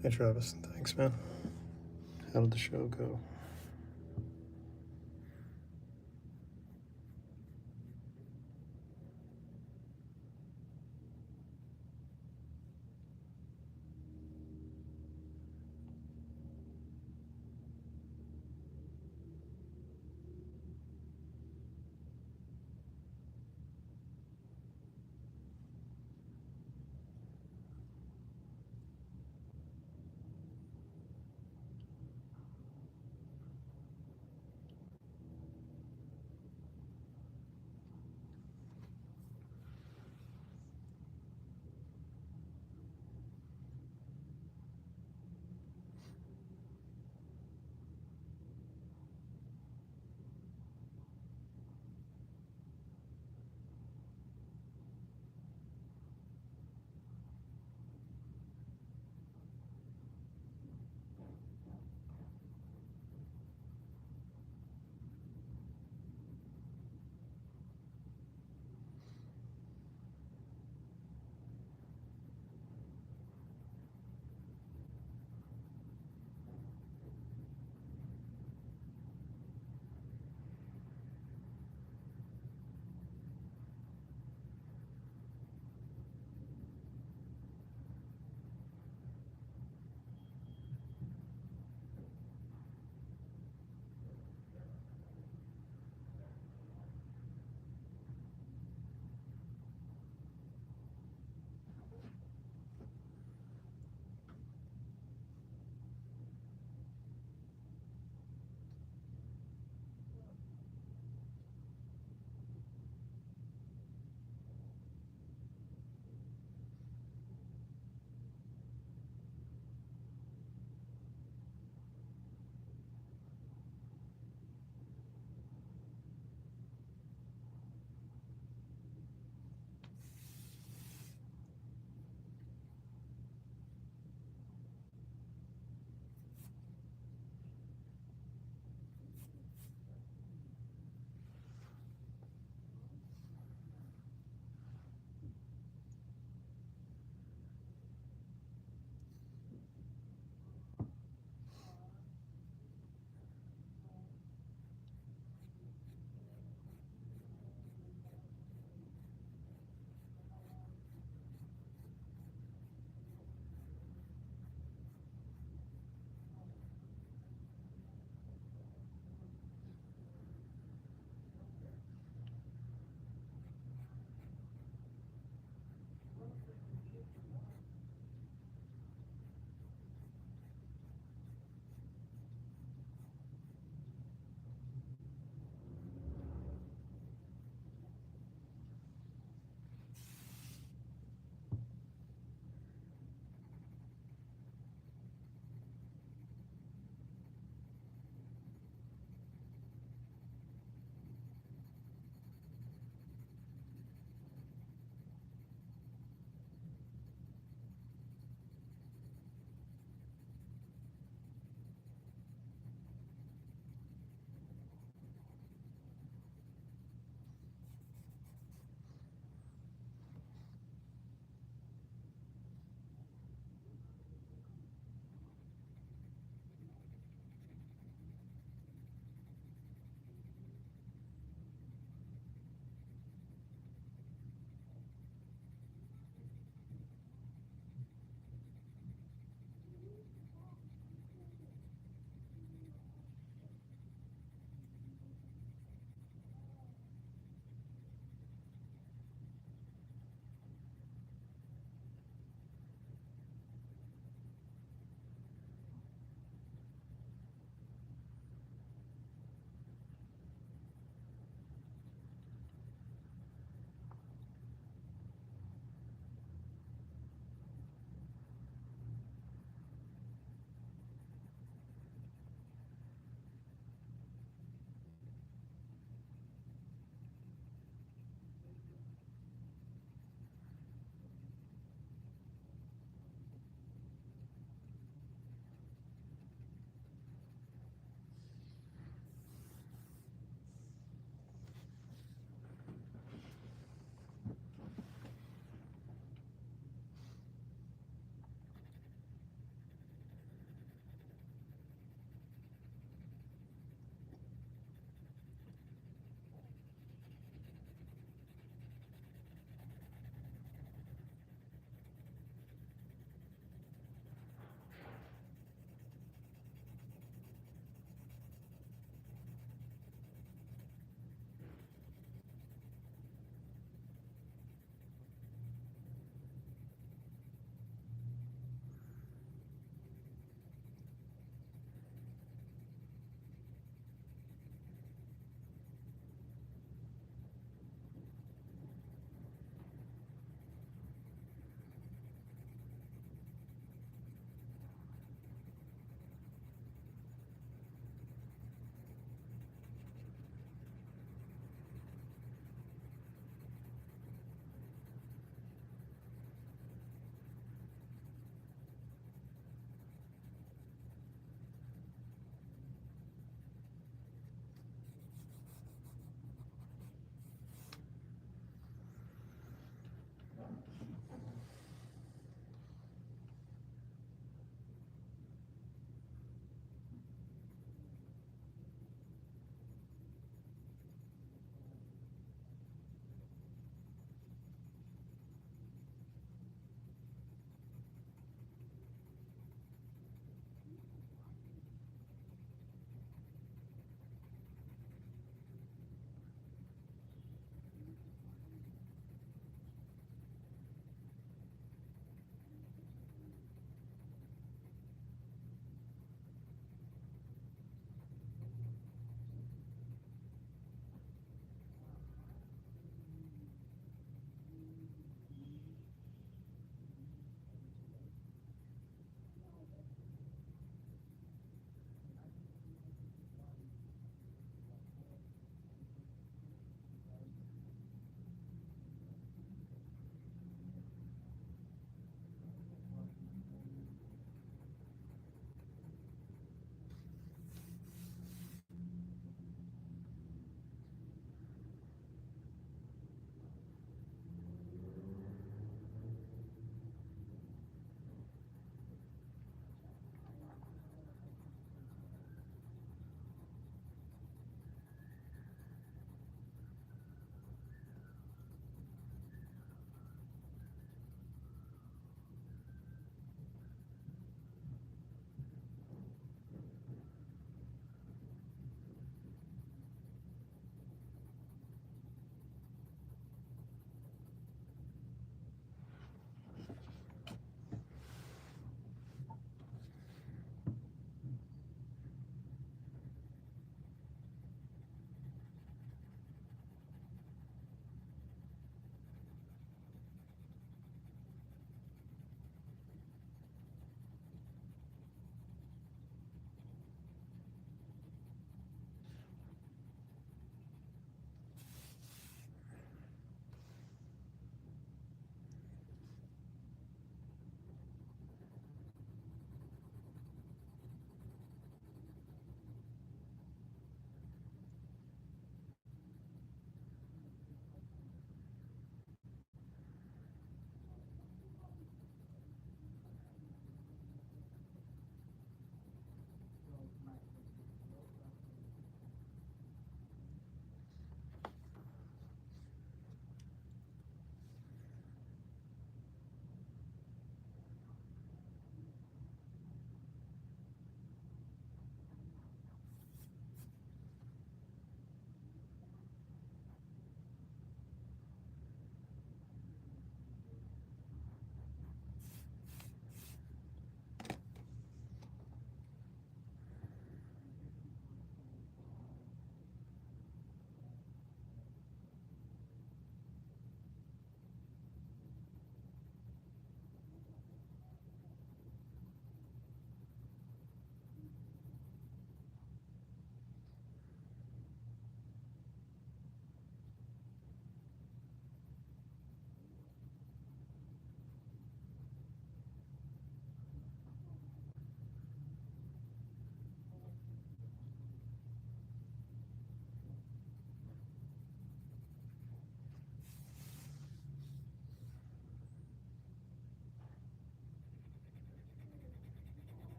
Hey Travis, thanks man. How did the show go?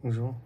Bonjour.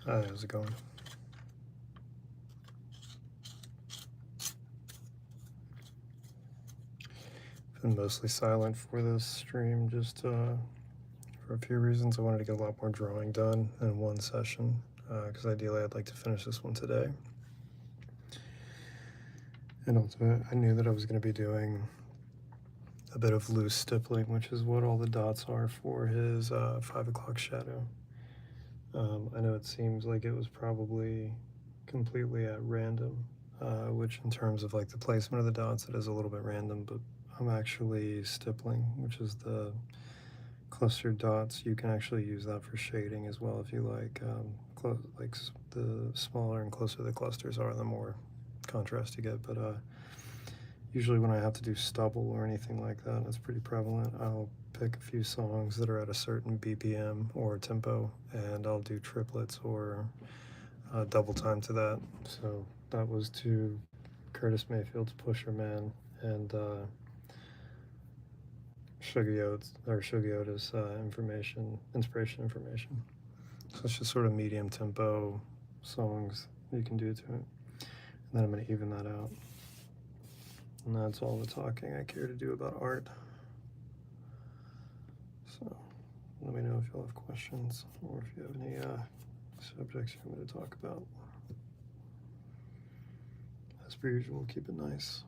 Hi, how's it going? Been mostly silent for this stream, just for a few reasons. I wanted to get a lot more drawing done in one session, because ideally I'd like to finish this one today. And also, I knew that I was going to be doing a bit of loose stippling, which is what all the dots are for his 5 o'clock shadow. I know it seems like it was probably completely at random, which in terms of like the placement of the dots, it is a little bit random, but I'm actually stippling, which is the clustered dots. You can actually use that for shading as well if you like. Like the smaller and closer the clusters are, the more contrast you get. But usually when I have to do stubble or anything like that, it's pretty prevalent. I'll pick a few songs that are at a certain BPM or tempo, and I'll do triplets or double time to that. So that was to Curtis Mayfield's Pusher Man and Sugar Yoda's inspiration information. So it's just sort of medium tempo songs you can do to it. And then I'm going to even that out. And that's all the talking I care to do about art. So let me know if you'll have questions or if you have any subjects you want me to talk about. As per usual, keep it nice.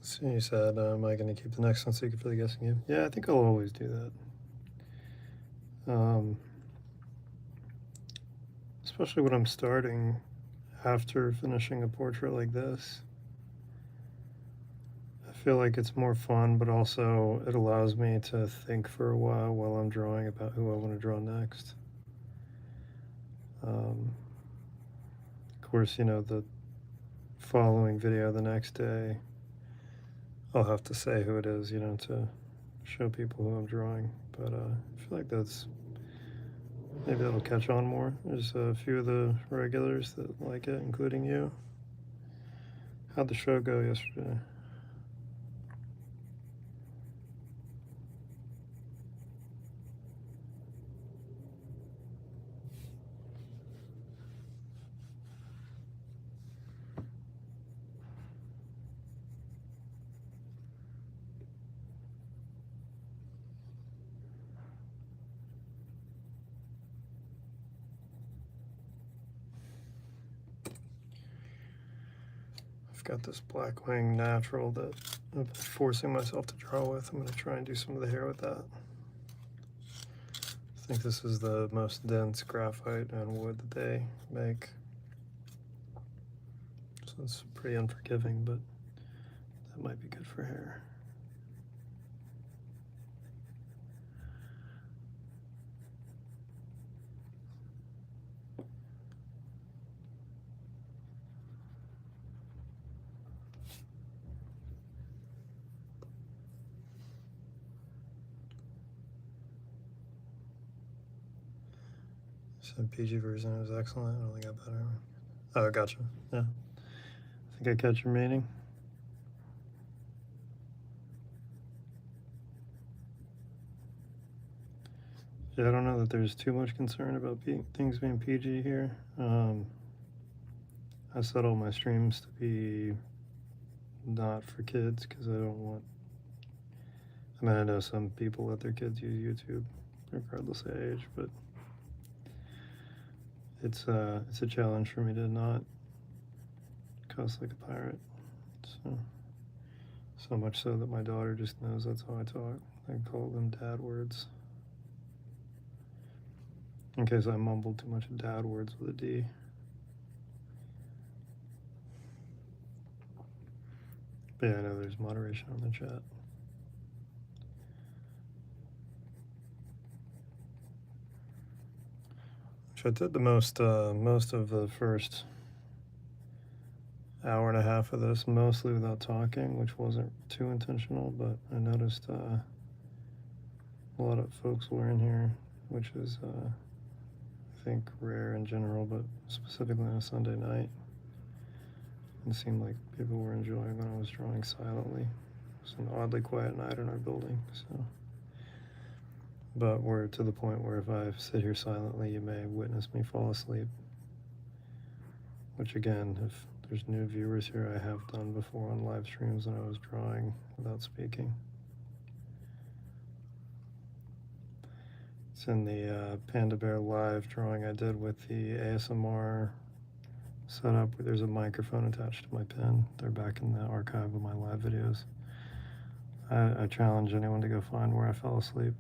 So you said, am I going to keep the next one secret for the guessing game? Yeah, I think I'll always do that. Especially when I'm starting after finishing a portrait like this. I feel like it's more fun, but also it allows me to think for a while I'm drawing about who I want to draw next. Of course, you know, the following video the next day, I'll have to say who it is, you know, to show people who I'm drawing. But I feel like maybe that'll catch on more. There's a few of the regulars that like it, including you. How'd the show go yesterday? I've got this Blackwing natural that I've been forcing myself to draw with. I'm going to try and do some of the hair with that. I think this is the most dense graphite and wood that they make. So it's pretty unforgiving, but that might be good for hair. So PG version was excellent. I don't think I got better. Oh, gotcha. Yeah. I think I catch your meaning. Yeah, I don't know that there's too much concern about things being PG here. I set all my streams to be not for kids because I don't want. I mean, I know some people let their kids use YouTube regardless of age, but it's a challenge for me to not cuss like a pirate. So much so that my daughter just knows that's how I talk. I call them dad words. In case I mumbled too much dad words with a D. But yeah, I know there's moderation on the chat. Which I did the most of the first hour and a half of this, mostly without talking, which wasn't too intentional, but I noticed a lot of folks were in here, which is I think rare in general, but specifically on a Sunday night. It seemed like people were enjoying when I was drawing silently. It was an oddly quiet night in our building, so. But we're to the point where if I sit here silently, you may witness me fall asleep. Which again, if there's new viewers here, I have done before on live streams when I was drawing without speaking. It's in the Panda Bear live drawing I did with the ASMR setup where there's a microphone attached to my pen. They're back in the archive of my live videos. I challenge anyone to go find where I fell asleep.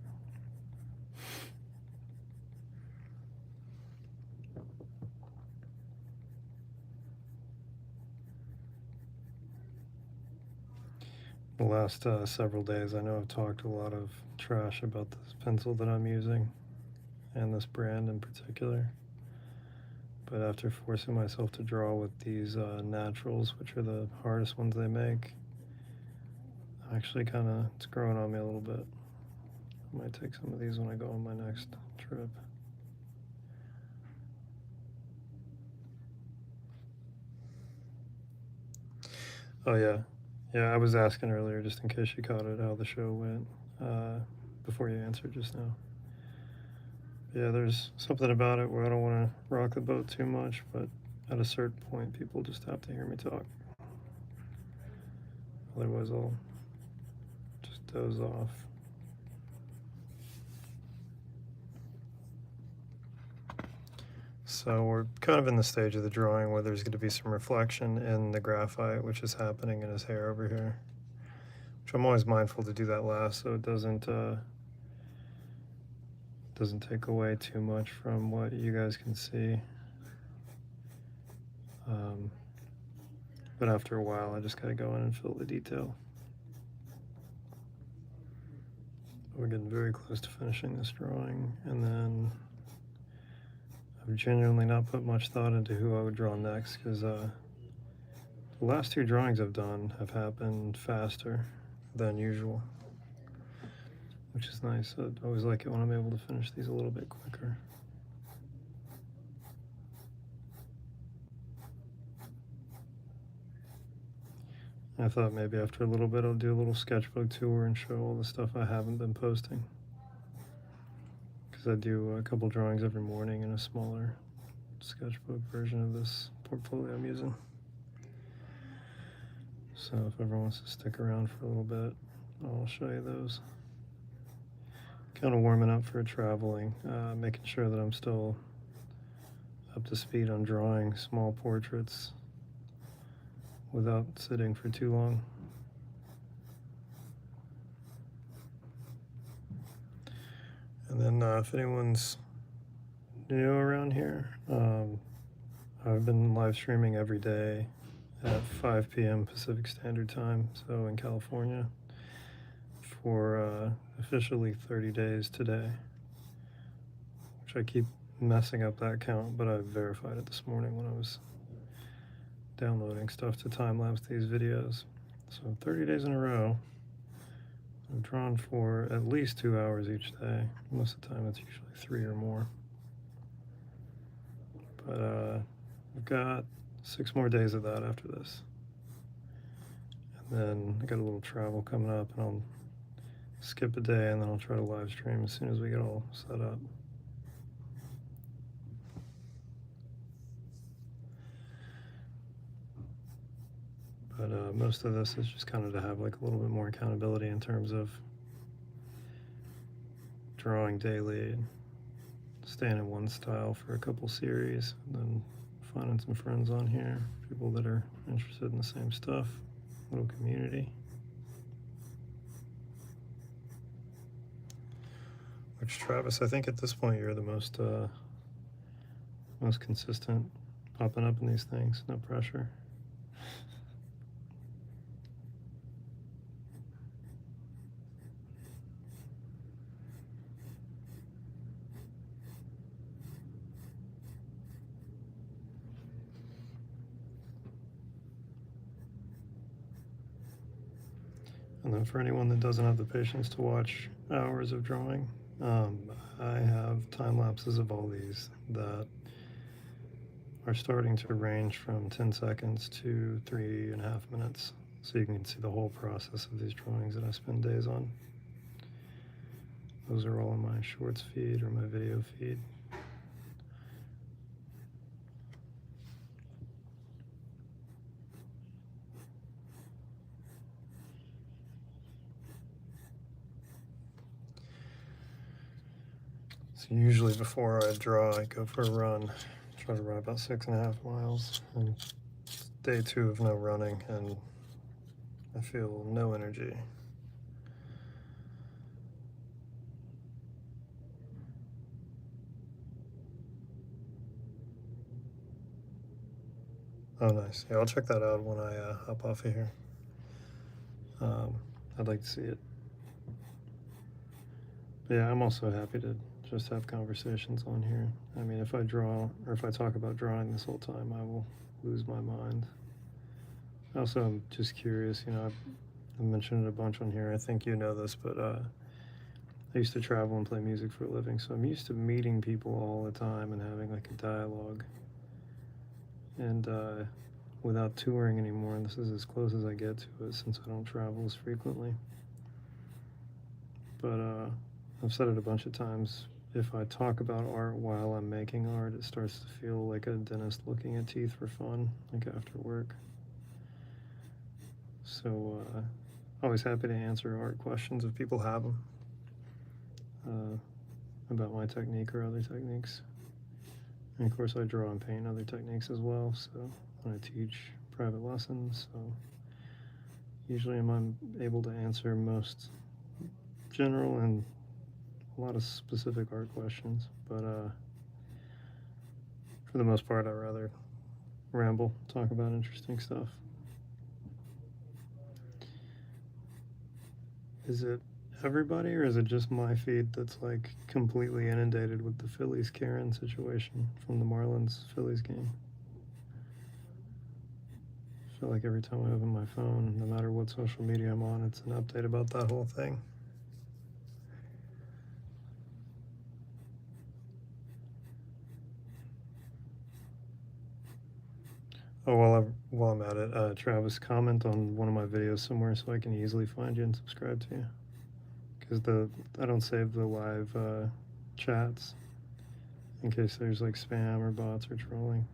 The last several days, I know I've talked a lot of trash about this pencil that I'm using and this brand in particular. But after forcing myself to draw with these naturals, which are the hardest ones they make, actually it's growing on me a little bit. I might take some of these when I go on my next trip. Oh yeah. Yeah, I was asking earlier, just in case you caught it, how the show went, before you answered just now. Yeah, there's something about it where I don't want to rock the boat too much, but at a certain point, people just have to hear me talk. Otherwise, I'll just doze off. So we're kind of in the stage of the drawing where there's going to be some reflection in the graphite, which is happening in his hair over here. Which I'm always mindful to do that last so it doesn't take away too much from what you guys can see. But after a while, I just got to go in and fill the detail. We're getting very close to finishing this drawing, and then I've genuinely not put much thought into who I would draw next, because the last two drawings I've done have happened faster than usual, which is nice. I always like it when I'm able to finish these a little bit quicker. I thought maybe after a little bit I'll do a little sketchbook tour and show all the stuff I haven't been posting. Because I do a couple drawings every morning in a smaller sketchbook version of this portfolio I'm using. So if everyone wants to stick around for a little bit, I'll show you those. Kind of warming up for traveling, making sure that I'm still up to speed on drawing small portraits without sitting for too long. And then if anyone's new around here, I've been live streaming every day at 5 p.m. Pacific Standard Time, so in California, for officially 30 days today, which I keep messing up that count, but I verified it this morning when I was downloading stuff to time-lapse these videos. So 30 days in a row. I've drawn for at least 2 hours each day. Most of the time it's usually 3 or more. But I've got 6 more days of that after this. And then I got a little travel coming up, and I'll skip a day, and then I'll try to live stream as soon as we get all set up. But most of this is just kind of to have like a little bit more accountability in terms of drawing daily, staying in one style for a couple series, and then finding some friends on here, people that are interested in the same stuff, little community. Which, Travis, I think at this point you're the most consistent, popping up in these things, no pressure. And then for anyone that doesn't have the patience to watch hours of drawing, I have time lapses of all these that are starting to range from 10 seconds to 3.5 minutes. So you can see the whole process of these drawings that I spend days on. Those are all in my shorts feed or my video feed. So usually before I draw, I go for a run. Try to run about 6.5 miles. And it's day 2 of no running, and I feel no energy. Oh, nice. Yeah, I'll check that out when I hop off of here. I'd like to see it. But yeah, I'm also happy to just have conversations on here. I mean, if I draw, or if I talk about drawing this whole time, I will lose my mind. Also, I'm just curious, you know, I've mentioned it a bunch on here. I think you know this, but I used to travel and play music for a living, so I'm used to meeting people all the time and having like a dialogue. And without touring anymore, and this is as close as I get to it since I don't travel as frequently. But I've said it a bunch of times, if I talk about art while I'm making art, it starts to feel like a dentist looking at teeth for fun, like after work. So always happy to answer art questions if people have them, about my technique or other techniques. And of course I draw and paint other techniques as well, so when I teach private lessons, so usually I'm able to answer most general and a lot of specific art questions, but for the most part, I'd rather ramble, talk about interesting stuff. Is it everybody, or is it just my feed that's like completely inundated with the Phillies Karen situation from the Marlins Phillies game? I feel like every time I open my phone, no matter what social media I'm on, it's an update about that whole thing. Oh, while I'm at it, Travis, comment on one of my videos somewhere so I can easily find you and subscribe to you. Because I don't save the live chats in case there's like spam or bots or trolling.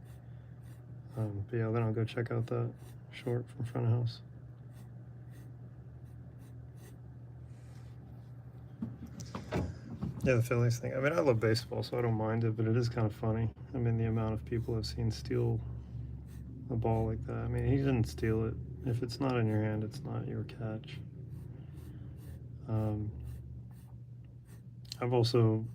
But yeah, then I'll go check out that short from front of house. Yeah, the Phillies thing. I mean, I love baseball, so I don't mind it, but it is kind of funny. I mean, the amount of people I've seen steal a ball like that. I mean, he didn't steal it. If it's not in your hand, it's not your catch. I've also,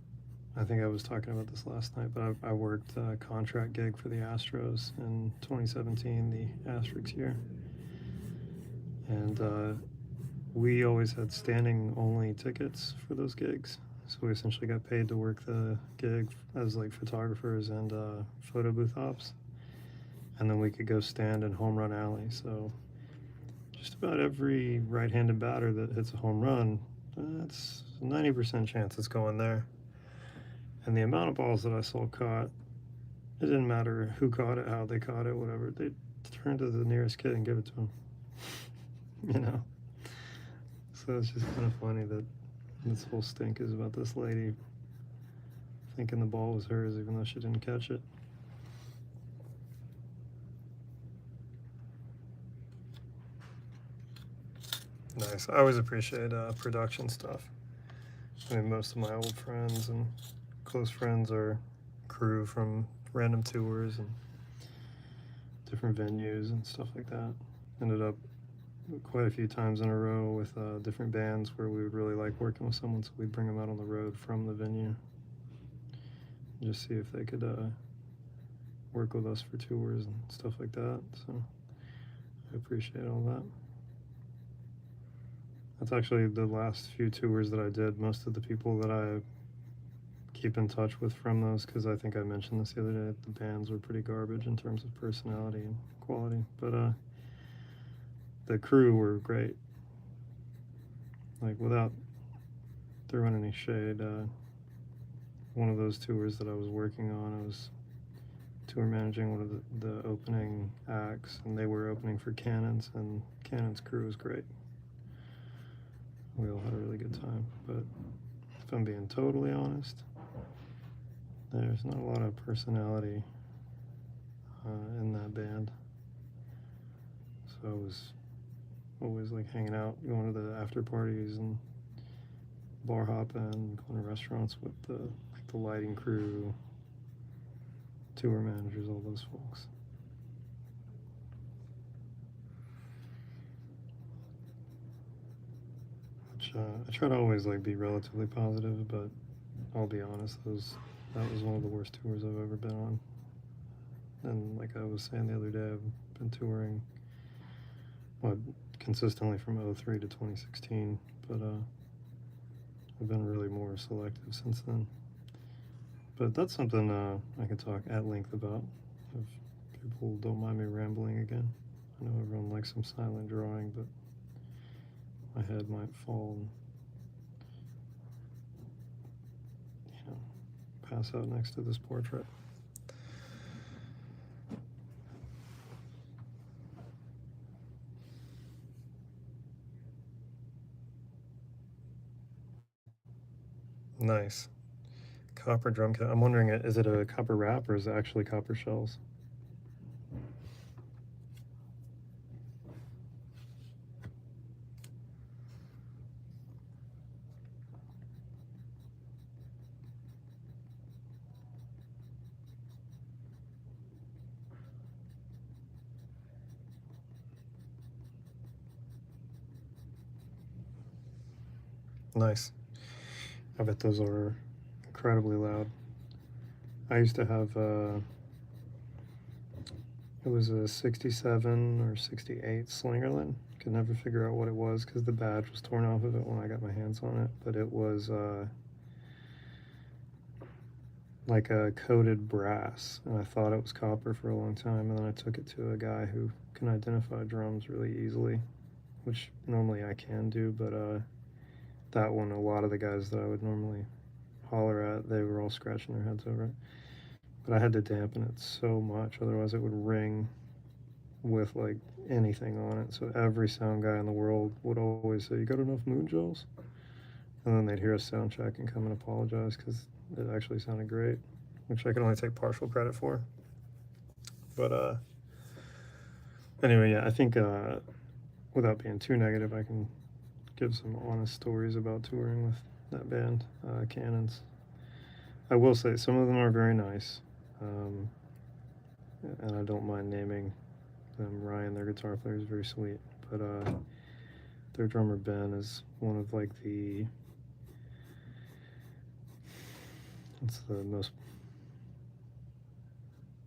I think I was talking about this last night, but I worked a contract gig for the Astros in 2017, the Asterix year. And we always had standing only tickets for those gigs. So we essentially got paid to work the gig as like photographers and photo booth ops. And then we could go stand in home run alley. So just about every right-handed batter that hits a home run, that's a 90% chance it's going there. And the amount of balls that I saw caught, it didn't matter who caught it, how they caught it, whatever. They'd turn to the nearest kid and give it to him. You know? So it's just kind of funny that this whole stink is about this lady thinking the ball was hers even though she didn't catch it. Nice. I always appreciate production stuff. I mean, most of my old friends and close friends are crew from random tours and different venues and stuff like that. Ended up quite a few times in a row with different bands where we would really like working with someone, so we'd bring them out on the road from the venue and just see if they could work with us for tours and stuff like that. So I appreciate all that. That's actually the last few tours that I did. Most of the people that I keep in touch with from those, because I think I mentioned this the other day, the bands were pretty garbage in terms of personality and quality, but the crew were great. Like, without throwing any shade, one of those tours that I was working on, I was tour managing one of the opening acts, and they were opening for Cannons, and Cannons' crew was great. We all had a really good time, but if I'm being totally honest, there's not a lot of personality in that band. So I was always like hanging out, going to the after parties and bar hopping, going to restaurants with the lighting crew, tour managers, all those folks. Which I try to always like be relatively positive, but I'll be honest, that was one of the worst tours I've ever been on. And like I was saying the other day, I've been touring consistently from 03 to 2016, but I've been really more selective since then. But that's something I can talk at length about if people don't mind me rambling again. I know everyone likes some silent drawing, but my head might fall and, pass out next to this portrait. Nice. Copper drum kit. I'm wondering, is it a copper wrap or is it actually copper shells? Nice. I bet those are incredibly loud. I used to have it was a 67 or 68 Slingerland. Could never figure out what it was because the badge was torn off of it when I got my hands on it, but it was like a coated brass, and I thought it was copper for a long time, and then I took it to a guy who can identify drums really easily, which normally I can do, but that one, a lot of the guys that I would normally holler at, they were all scratching their heads over it. But I had to dampen it so much, otherwise it would ring with like anything on it. So every sound guy in the world would always say, "You got enough moon gels?" And then they'd hear us sound check and come and apologize because it actually sounded great, which I can only take partial credit for. But anyway, yeah, I think without being too negative, I can give some honest stories about touring with that band, Cannons. I will say some of them are very nice, and I don't mind naming them. Ryan, their guitar player, is very sweet, but their drummer Ben is one of like it's the most,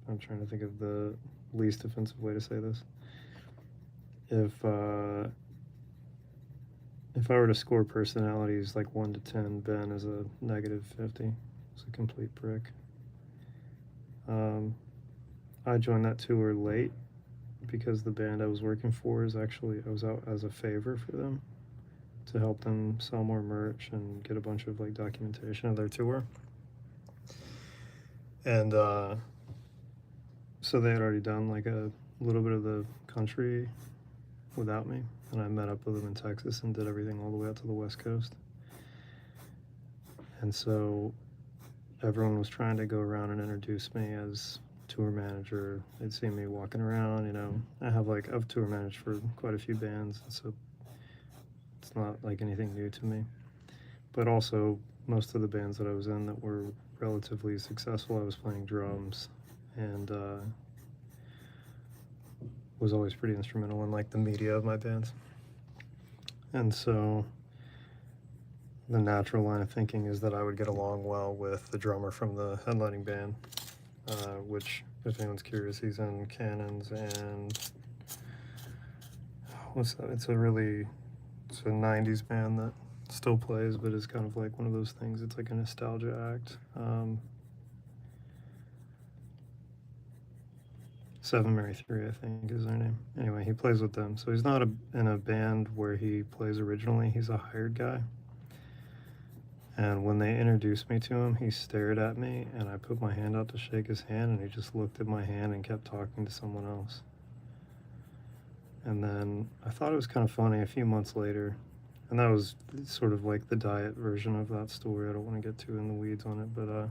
I'm trying to think of the least offensive way to say this. If I were to score personalities like 1 to 10, Ben is a -50. It's a complete prick. I joined that tour late because the band I was working for is actually, I was out as a favor for them to help them sell more merch and get a bunch of like documentation of their tour. And so they had already done like a little bit of the country without me, and I met up with them in Texas and did everything all the way out to the West Coast. And so everyone was trying to go around and introduce me as tour manager. They'd see me walking around, you know. I've tour managed for quite a few bands, so it's not like anything new to me. But also, most of the bands that I was in that were relatively successful, I was playing drums, and was always pretty instrumental in like the media of my bands. And so the natural line of thinking is that I would get along well with the drummer from the headlining band, which, if anyone's curious, he's in Cannons and what's that? It's a 90s band that still plays, but is kind of like one of those things. It's like a nostalgia act. Seven Mary 3, I think, is their name. Anyway, he plays with them. So he's not in a band where he plays originally. He's a hired guy. And when they introduced me to him, he stared at me, and I put my hand out to shake his hand, and he just looked at my hand and kept talking to someone else. And then I thought it was kind of funny a few months later, and that was sort of like the diet version of that story. I don't want to get too in the weeds on it, but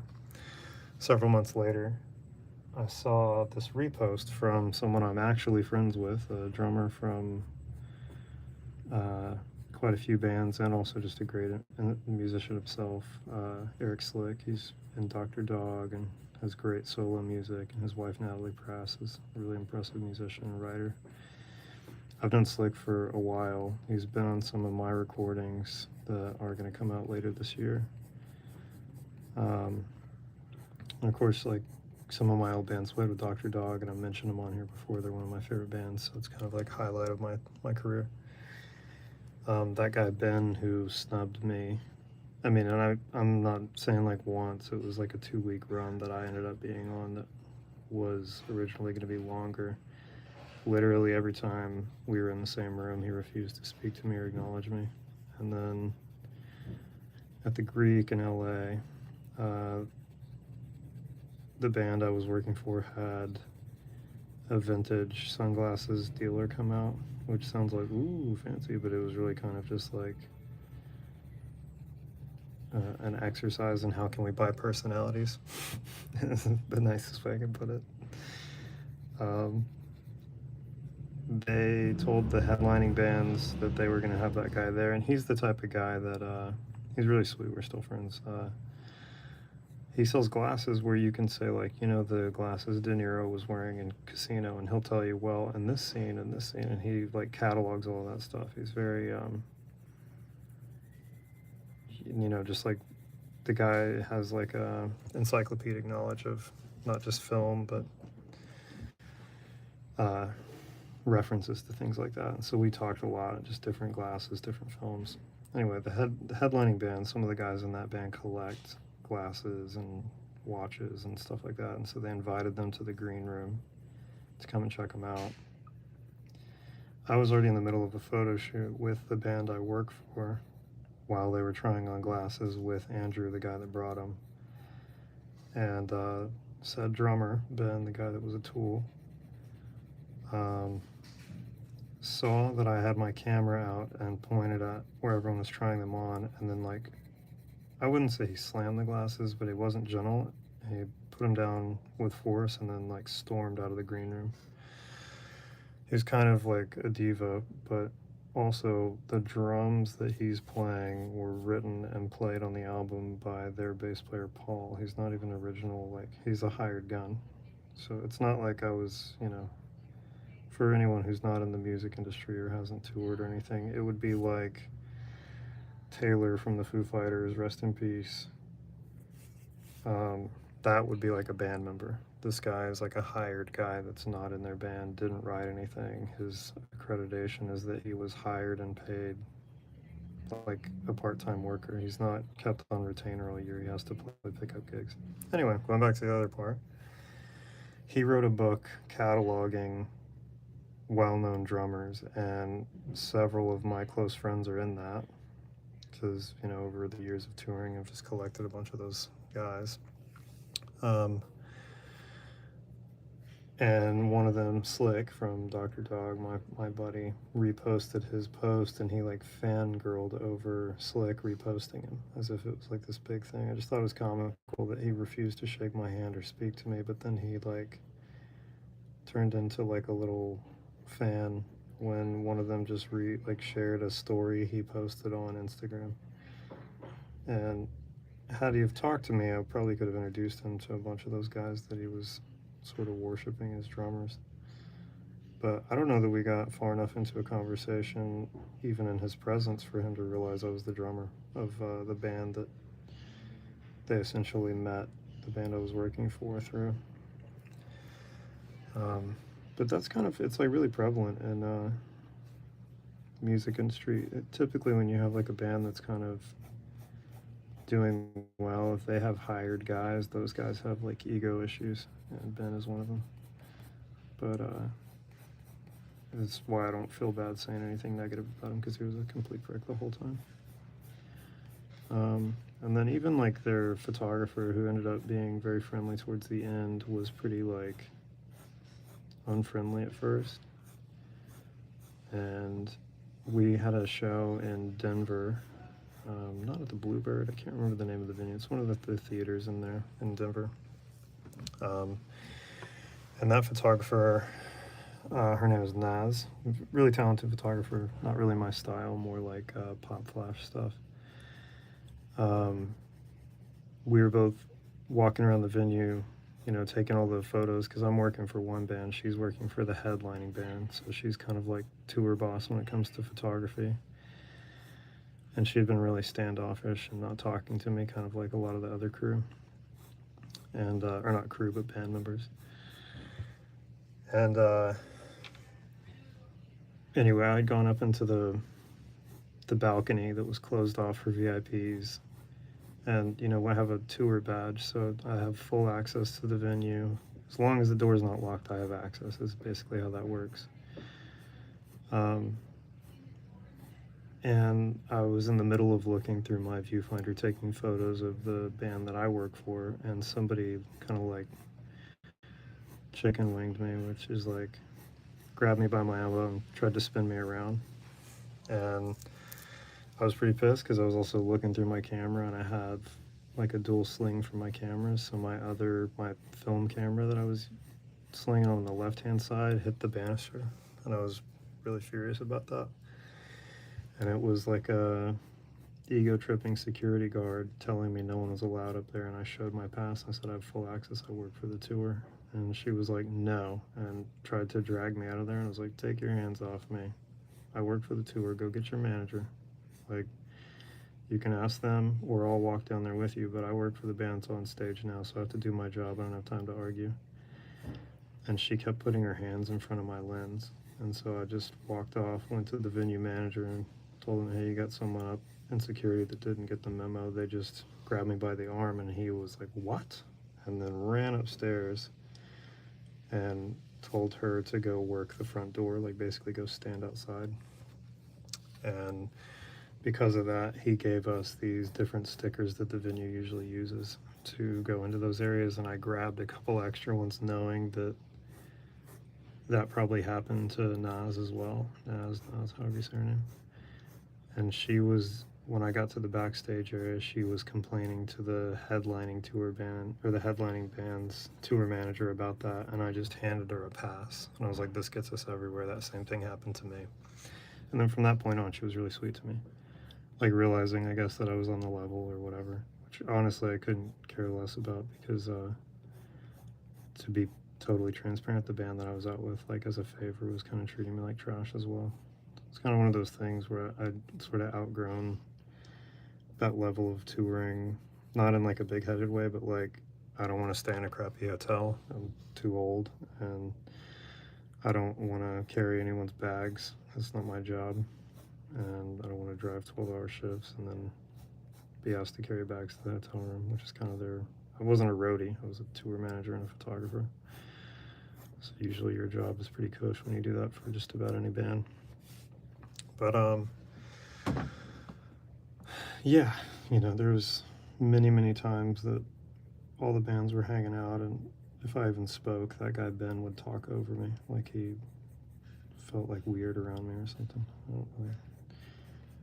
several months later, I saw this repost from someone I'm actually friends with, a drummer from quite a few bands, and also just a great musician himself, Eric Slick. He's in Dr. Dog and has great solo music, and his wife Natalie Prass is a really impressive musician and writer. I've known Slick for a while. He's been on some of my recordings that are going to come out later this year. And of course, like, some of my old bands played with Dr. Dog, and I mentioned them on here before. They're one of my favorite bands, so it's kind of like a highlight of my career. That guy Ben, who snubbed me, I mean, and I'm not saying like once, it was like a 2-week run that I ended up being on that was originally going to be longer. Literally every time we were in the same room, he refused to speak to me or acknowledge me. And then at the Greek in LA, the band I was working for had a vintage sunglasses dealer come out, which sounds like, ooh, fancy, but it was really kind of just like an exercise in how can we buy personalities. The nicest way I can put it. They told the headlining bands that they were going to have that guy there, and he's the type of guy that, he's really sweet, we're still friends. He sells glasses where you can say, like, you know, the glasses De Niro was wearing in Casino, and he'll tell you, well, in this scene, and he, like, catalogs all that stuff. He's very, you know, just like the guy has, like, a encyclopedic knowledge of not just film, but references to things like that. And so we talked a lot, just different glasses, different films. Anyway, the headlining band, some of the guys in that band collect glasses and watches and stuff like that, and so they invited them to the green room to come and check them out. I was already in the middle of a photo shoot with the band I work for while they were trying on glasses with Andrew, the guy that brought them. And said drummer, Ben, the guy that was a Tool, saw that I had my camera out and pointed at where everyone was trying them on, and then, like, I wouldn't say he slammed the glasses, but he wasn't gentle. He put them down with force and then, like, stormed out of the green room. He was kind of like a diva, but also the drums that he's playing were written and played on the album by their bass player Paul. He's not even original, like, he's a hired gun. So it's not like I was, you know, for anyone who's not in the music industry or hasn't toured or anything, it would be like Taylor from the Foo Fighters, rest in peace. That would be like a band member. This guy is like a hired guy that's not in their band, didn't write anything. His accreditation is that he was hired and paid like a part-time worker. He's not kept on retainer all year. He has to play pickup gigs. Anyway, going back to the other part. He wrote a book cataloging well-known drummers, and several of my close friends are in that because, you know, over the years of touring, I've just collected a bunch of those guys. And one of them, Slick from Dr. Dog, my buddy, reposted his post, and he like fangirled over Slick reposting him as if it was like this big thing. I just thought it was comical that he refused to shake my hand or speak to me, but then he like turned into like a little fan when one of them just shared a story he posted on Instagram. And had he have talked to me, I probably could have introduced him to a bunch of those guys that he was sort of worshiping as drummers. But I don't know that we got far enough into a conversation, even in his presence, for him to realize I was the drummer of the band that they essentially met, the band I was working for through. But that's kind of, it's like really prevalent in music industry. Typically when you have like a band that's kind of doing well, if they have hired guys, those guys have like ego issues, and Ben is one of them. But it's why I don't feel bad saying anything negative about him, because he was a complete prick the whole time. And then even like their photographer, who ended up being very friendly towards the end, was pretty like unfriendly at first. And we had a show in Denver, not at the Bluebird, I can't remember the name of the venue. It's one of the theaters in there in Denver. And that photographer, her name is Naz, really talented photographer, not really my style, more like pop flash stuff. We were both walking around the venue, you know, taking all the photos, because I'm working for one band, she's working for the headlining band, so she's kind of like tour boss when it comes to photography. And she had been really standoffish and not talking to me, kind of like a lot of the other crew, and or not crew, but band members. And anyway, I'd gone up into the balcony that was closed off for VIPs, and you know, I have a tour badge, so I have full access to the venue. As long as the door's not locked, I have access, is basically how that works. And I was in the middle of looking through my viewfinder, taking photos of the band that I work for, and somebody kind of like chicken winged me, which is like grabbed me by my elbow and tried to spin me around. And I was pretty pissed because I was also looking through my camera, and I had like a dual sling for my cameras, so my film camera that I was slinging on the left-hand side hit the banister, and I was really furious about that. And it was like a ego-tripping security guard telling me no one was allowed up there, and I showed my pass. I said I have full access, I work for the tour. And she was like, no, and tried to drag me out of there, and I was like, take your hands off me. I work for the tour, go get your manager. Like, you can ask them, or I'll walk down there with you, but I work for the band, it's on stage now, so I have to do my job, I don't have time to argue. And she kept putting her hands in front of my lens, and so I just walked off, went to the venue manager, and told him, hey, you got someone up in security that didn't get the memo. They just grabbed me by the arm, and he was like, what? And then ran upstairs and told her to go work the front door, like basically go stand outside. And because of that, he gave us these different stickers that the venue usually uses to go into those areas, and I grabbed a couple extra ones, knowing that that probably happened to Naz as well. Naz, however you say her name. And she was, when I got to the backstage area, she was complaining to the headlining tour band, or the headlining band's tour manager about that, and I just handed her a pass. And I was like, this gets us everywhere. That same thing happened to me. And then from that point on, she was really sweet to me. Like realizing, I guess, that I was on the level or whatever, which honestly I couldn't care less about, because to be totally transparent, the band that I was out with, like as a favor, was kind of treating me like trash as well. It's kind of one of those things where I'd sort of outgrown that level of touring, not in like a big-headed way, but like I don't want to stay in a crappy hotel. I'm too old, and I don't want to carry anyone's bags. That's not my job, and I don't want to drive 12-hour shifts and then be asked to carry bags to the hotel room, which is kind of their. I wasn't a roadie. I was a tour manager and a photographer. So usually your job is pretty cush when you do that for just about any band. But yeah, you know, there's many times that all the bands were hanging out, and if I even spoke, that guy Ben would talk over me, like he felt like weird around me or something.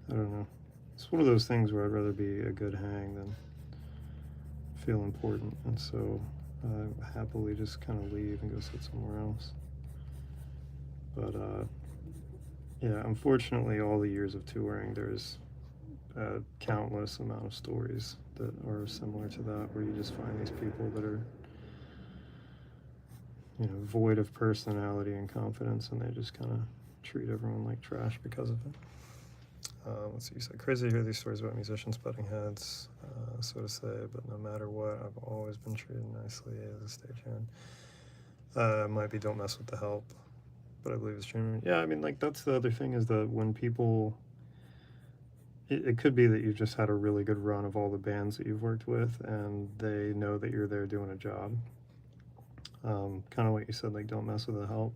I don't know. It's one of those things where I'd rather be a good hang than feel important, and so I happily just kind of leave and go sit somewhere else. But yeah, unfortunately, all the years of touring, there's a countless amount of stories that are similar to that, where you just find these people that are, you know, void of personality and confidence, and they just kind of treat everyone like trash because of it. Let's see, you said, crazy to hear these stories about musicians butting heads, so to say, but no matter what, I've always been treated nicely as a stagehand. Might be don't mess with the help, but I believe it's genuine. Yeah, I mean, like, that's the other thing, is that when people, it could be that you've just had a really good run of all the bands that you've worked with, and they know that you're there doing a job. Kind of what you said, like, don't mess with the help.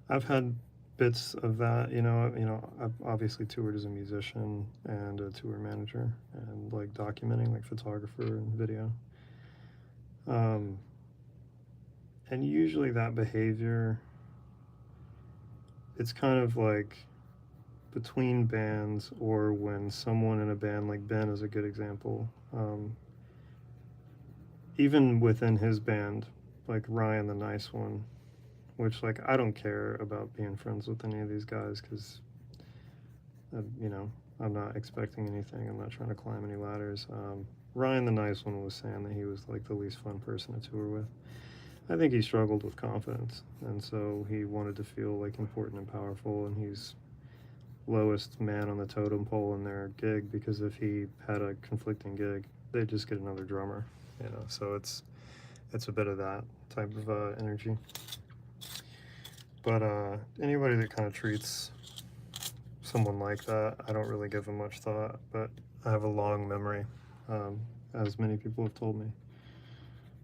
I've had bits of that, you know, I've obviously toured as a musician and a tour manager, and like documenting, like photographer and video. And usually that behavior, it's kind of like between bands, or when someone in a band, like Ben is a good example, even within his band, like Ryan the Nice One, which, like, I don't care about being friends with any of these guys, because, you know, I'm not expecting anything. I'm not trying to climb any ladders. Ryan the Nice One was saying that he was like the least fun person to tour with. I think he struggled with confidence, and so he wanted to feel like important and powerful, and he's lowest man on the totem pole in their gig, because if he had a conflicting gig, they'd just get another drummer, you know. So it's a bit of that type of energy. But anybody that kind of treats someone like that, I don't really give them much thought, but I have a long memory, as many people have told me.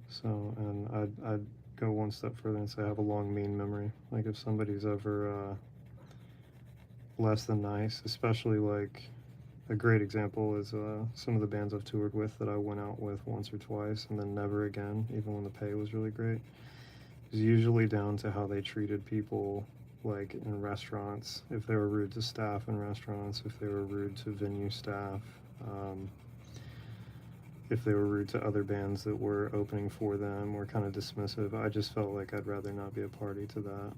So, and I'd go one step further and say I have a long mean memory. Like, if somebody's ever less than nice, especially, like, a great example is some of the bands I've toured with that I went out with once or twice and then never again, even when the pay was really great, is usually down to how they treated people, like in restaurants, if they were rude to staff in restaurants, if they were rude to venue staff, if they were rude to other bands that were opening for them, or kind of dismissive. I just felt like I'd rather not be a party to that.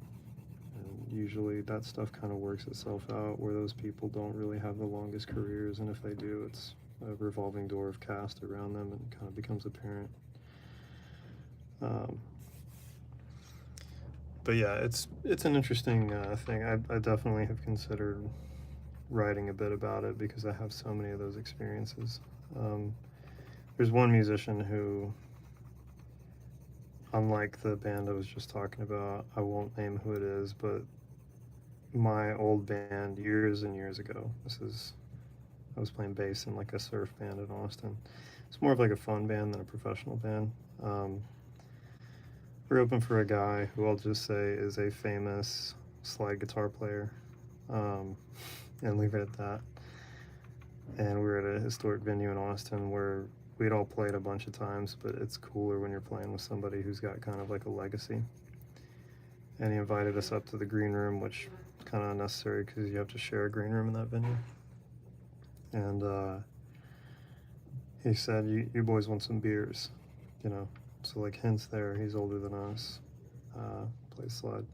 And usually that stuff kind of works itself out, where those people don't really have the longest careers, and if they do, it's a revolving door of cast around them, and kind of becomes apparent. But yeah, it's an interesting thing. I definitely have considered writing a bit about it, because I have so many of those experiences. There's one musician who, unlike the band I was just talking about, I won't name who it is, but my old band years and years ago, I was playing bass in like a surf band in Austin. It's more of like a fun band than a professional band. We're open for a guy who I'll just say is a famous slide guitar player, and leave it at that. And we were at a historic venue in Austin where we'd all played a bunch of times, but it's cooler when you're playing with somebody who's got kind of like a legacy. And he invited us up to the green room, which is kind of unnecessary because you have to share a green room in that venue. And he said, you boys want some beers, you know? So, like, hints there, he's older than us, plays slide.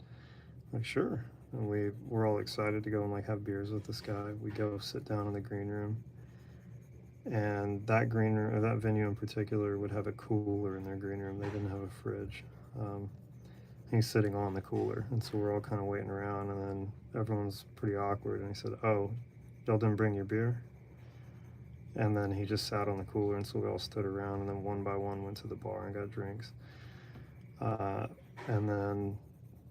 I'm like, sure. And we're all excited to go and like have beers with this guy. We go sit down in the green room, and that green room, or that venue in particular, would have a cooler in their green room. They didn't have a fridge. He's sitting on the cooler, and so we're all kind of waiting around, and then everyone's pretty awkward, and he said, "Oh, y'all didn't bring your beer?" And then he just sat on the cooler, and so we all stood around, and then one by one went to the bar and got drinks. And then,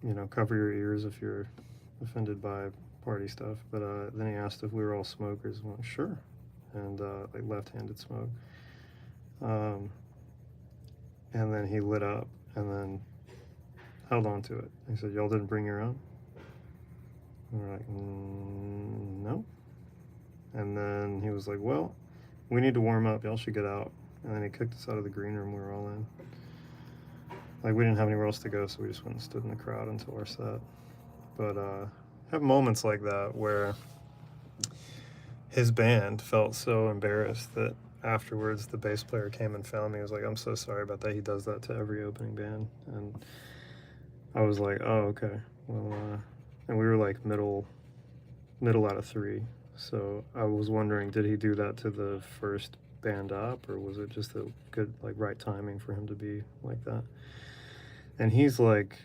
you know, cover your ears if you're offended by party stuff. But then he asked if we were all smokers. I'm like, sure. And like left-handed smoke. And then he lit up and then held on to it. He said, "Y'all didn't bring your own?" And we're like, no. And then he was like, "Well, we need to warm up. Y'all should get out." And then he kicked us out of the green room. We were all in. Like, we didn't have anywhere else to go, so we just went and stood in the crowd until our set. But have moments like that where his band felt so embarrassed that afterwards the bass player came and found me. He was like, "I'm so sorry about that." He does that to every opening band. And I was like, "Oh, okay. Well," and we were like middle out of 3. So I was wondering, did he do that to the first band up, or was it just a good, like, right timing for him to be like that? And he's like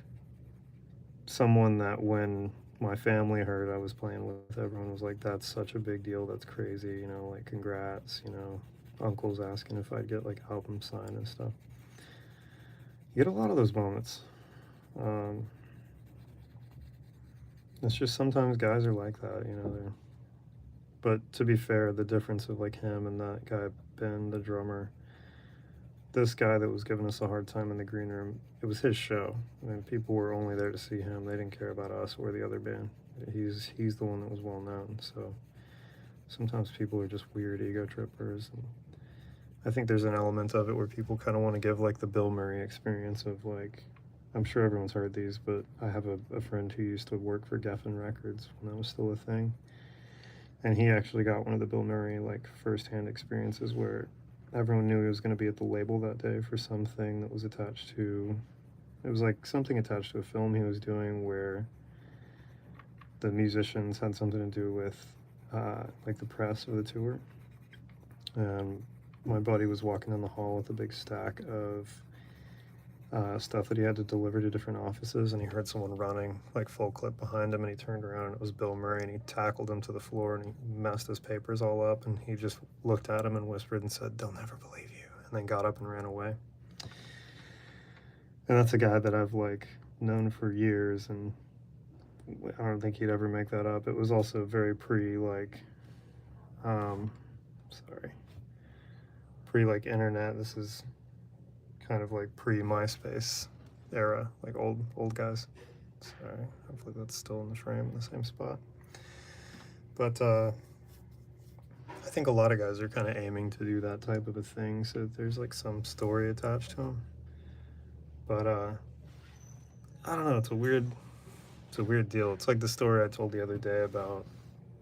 someone that when my family heard I was playing with, everyone was like, "That's such a big deal. That's crazy. You know, like, congrats." You know, uncle's asking if I'd get like album signed and stuff. You get a lot of those moments. It's just sometimes guys are like that, you know. But to be fair, the difference of like him and that guy Ben, the drummer, this guy that was giving us a hard time in the green room, it was his show. I mean, people were only there to see him. They didn't care about us or the other band. He's the one that was well known. So sometimes people are just weird ego trippers. And I think there's an element of it where people kind of want to give like the Bill Murray experience of like, I'm sure everyone's heard these, but I have a friend who used to work for Geffen Records when that was still a thing. And he actually got one of the Bill Murray like firsthand experiences where everyone knew he was going to be at the label that day for something that was attached to, it was like something attached to a film he was doing where the musicians had something to do with like the press of the tour. And my buddy was walking down the hall with a big stack of stuff that he had to deliver to different offices, and he heard someone running like full clip behind him, and he turned around and it was Bill Murray, and he tackled him to the floor and he messed his papers all up, and he just looked at him and whispered and said, "They'll never believe you," and then got up and ran away. And that's a guy that I've like known for years, and I don't think he'd ever make that up. It was also very pre like internet. This is kind of like pre-MySpace era, like old guys. Sorry, hopefully that's still in the frame in the same spot. But I think a lot of guys are kind of aiming to do that type of a thing, so there's like some story attached to them. But I don't know, it's a weird deal. It's like the story I told the other day about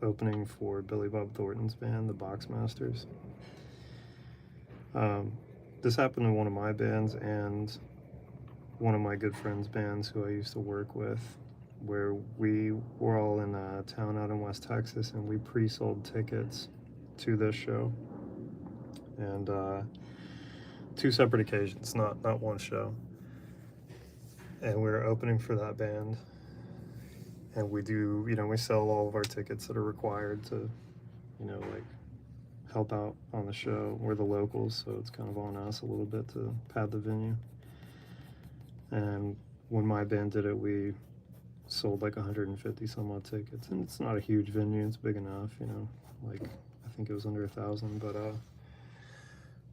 opening for Billy Bob Thornton's band, the Boxmasters. This happened in one of my bands and one of my good friends' bands who I used to work with, where we were all in a town out in West Texas, and we pre-sold tickets to this show. And 2 separate occasions, not one show. And we were opening for that band. And we do, you know, we sell all of our tickets that are required to, you know, like help out on the show. We're the locals, so it's kind of on us a little bit to pad the venue. And when my band did it, we sold like 150 some odd tickets, and it's not a huge venue, it's big enough, you know, like I think it was under 1,000. But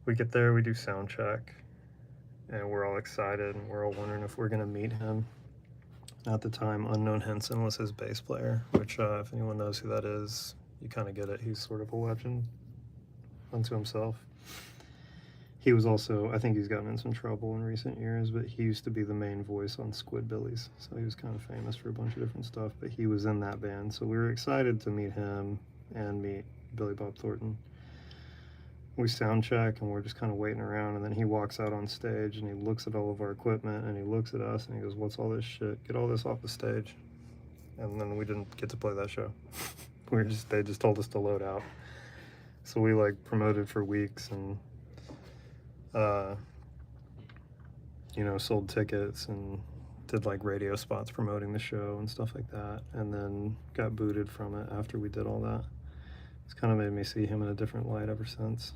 we get there, we do sound check, and we're all excited, and we're all wondering if we're gonna meet him. At the time, Unknown Henson was his bass player, which if anyone knows who that is, you kind of get it. He's sort of a legend unto himself. He was also, I think he's gotten in some trouble in recent years, but he used to be the main voice on Squidbillies, so he was kind of famous for a bunch of different stuff, but he was in that band, so we were excited to meet him and meet Billy Bob Thornton. We sound check, and we're just kind of waiting around, and then he walks out on stage, and he looks at all of our equipment, and he looks at us, and he goes, "What's all this shit? Get all this off the stage." And then we didn't get to play that show. They just told us to load out. So we like promoted for weeks, and you know, sold tickets and did like radio spots promoting the show and stuff like that, and then got booted from it after we did all that. It's kind of made me see him in a different light ever since.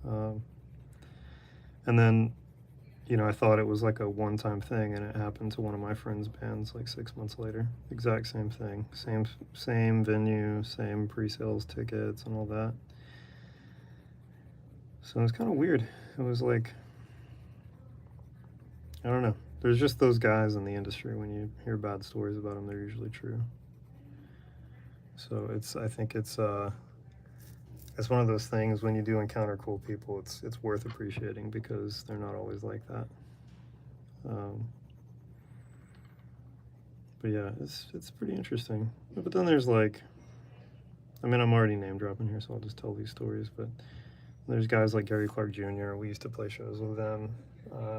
And then, you know, I thought it was like a one-time thing, and it happened to one of my friends' bands like 6 months later. Exact same thing, same venue, same pre-sales tickets and all that. So it was kind of weird. It was like, I don't know. There's just those guys in the industry, when you hear bad stories about them, they're usually true. So I think it's one of those things, when you do encounter cool people, it's worth appreciating, because they're not always like that. But yeah, it's pretty interesting. But then there's like, I mean, I'm already name dropping here, so I'll just tell these stories. But there's guys like Gary Clark Jr. We used to play shows with them,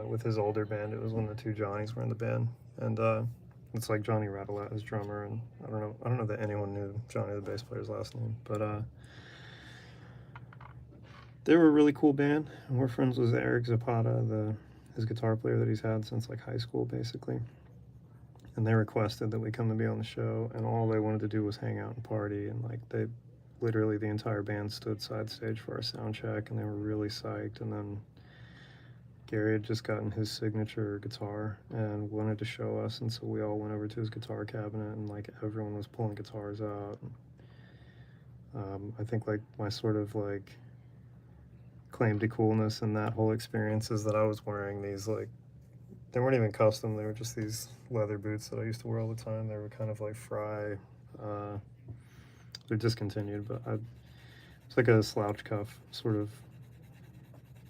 with his older band. It was when the two Johnnies were in the band, and it's like Johnny Rattlet, his drummer, and I don't know that anyone knew Johnny, the bass player's, last name, but they were a really cool band, and we're friends with Eric Zapata, his guitar player that he's had since like high school, basically. And they requested that we come and be on the show, and all they wanted to do was hang out and party, and like literally the entire band stood side stage for our sound check, and they were really psyched. And then Gary had just gotten his signature guitar and wanted to show us, and so we all went over to his guitar cabinet, and like everyone was pulling guitars out. I think like my sort of like claim to coolness in that whole experience is that I was wearing these, like, they weren't even custom, they were just these leather boots that I used to wear all the time. They were kind of like Fry, they're discontinued, but it's like a slouch cuff sort of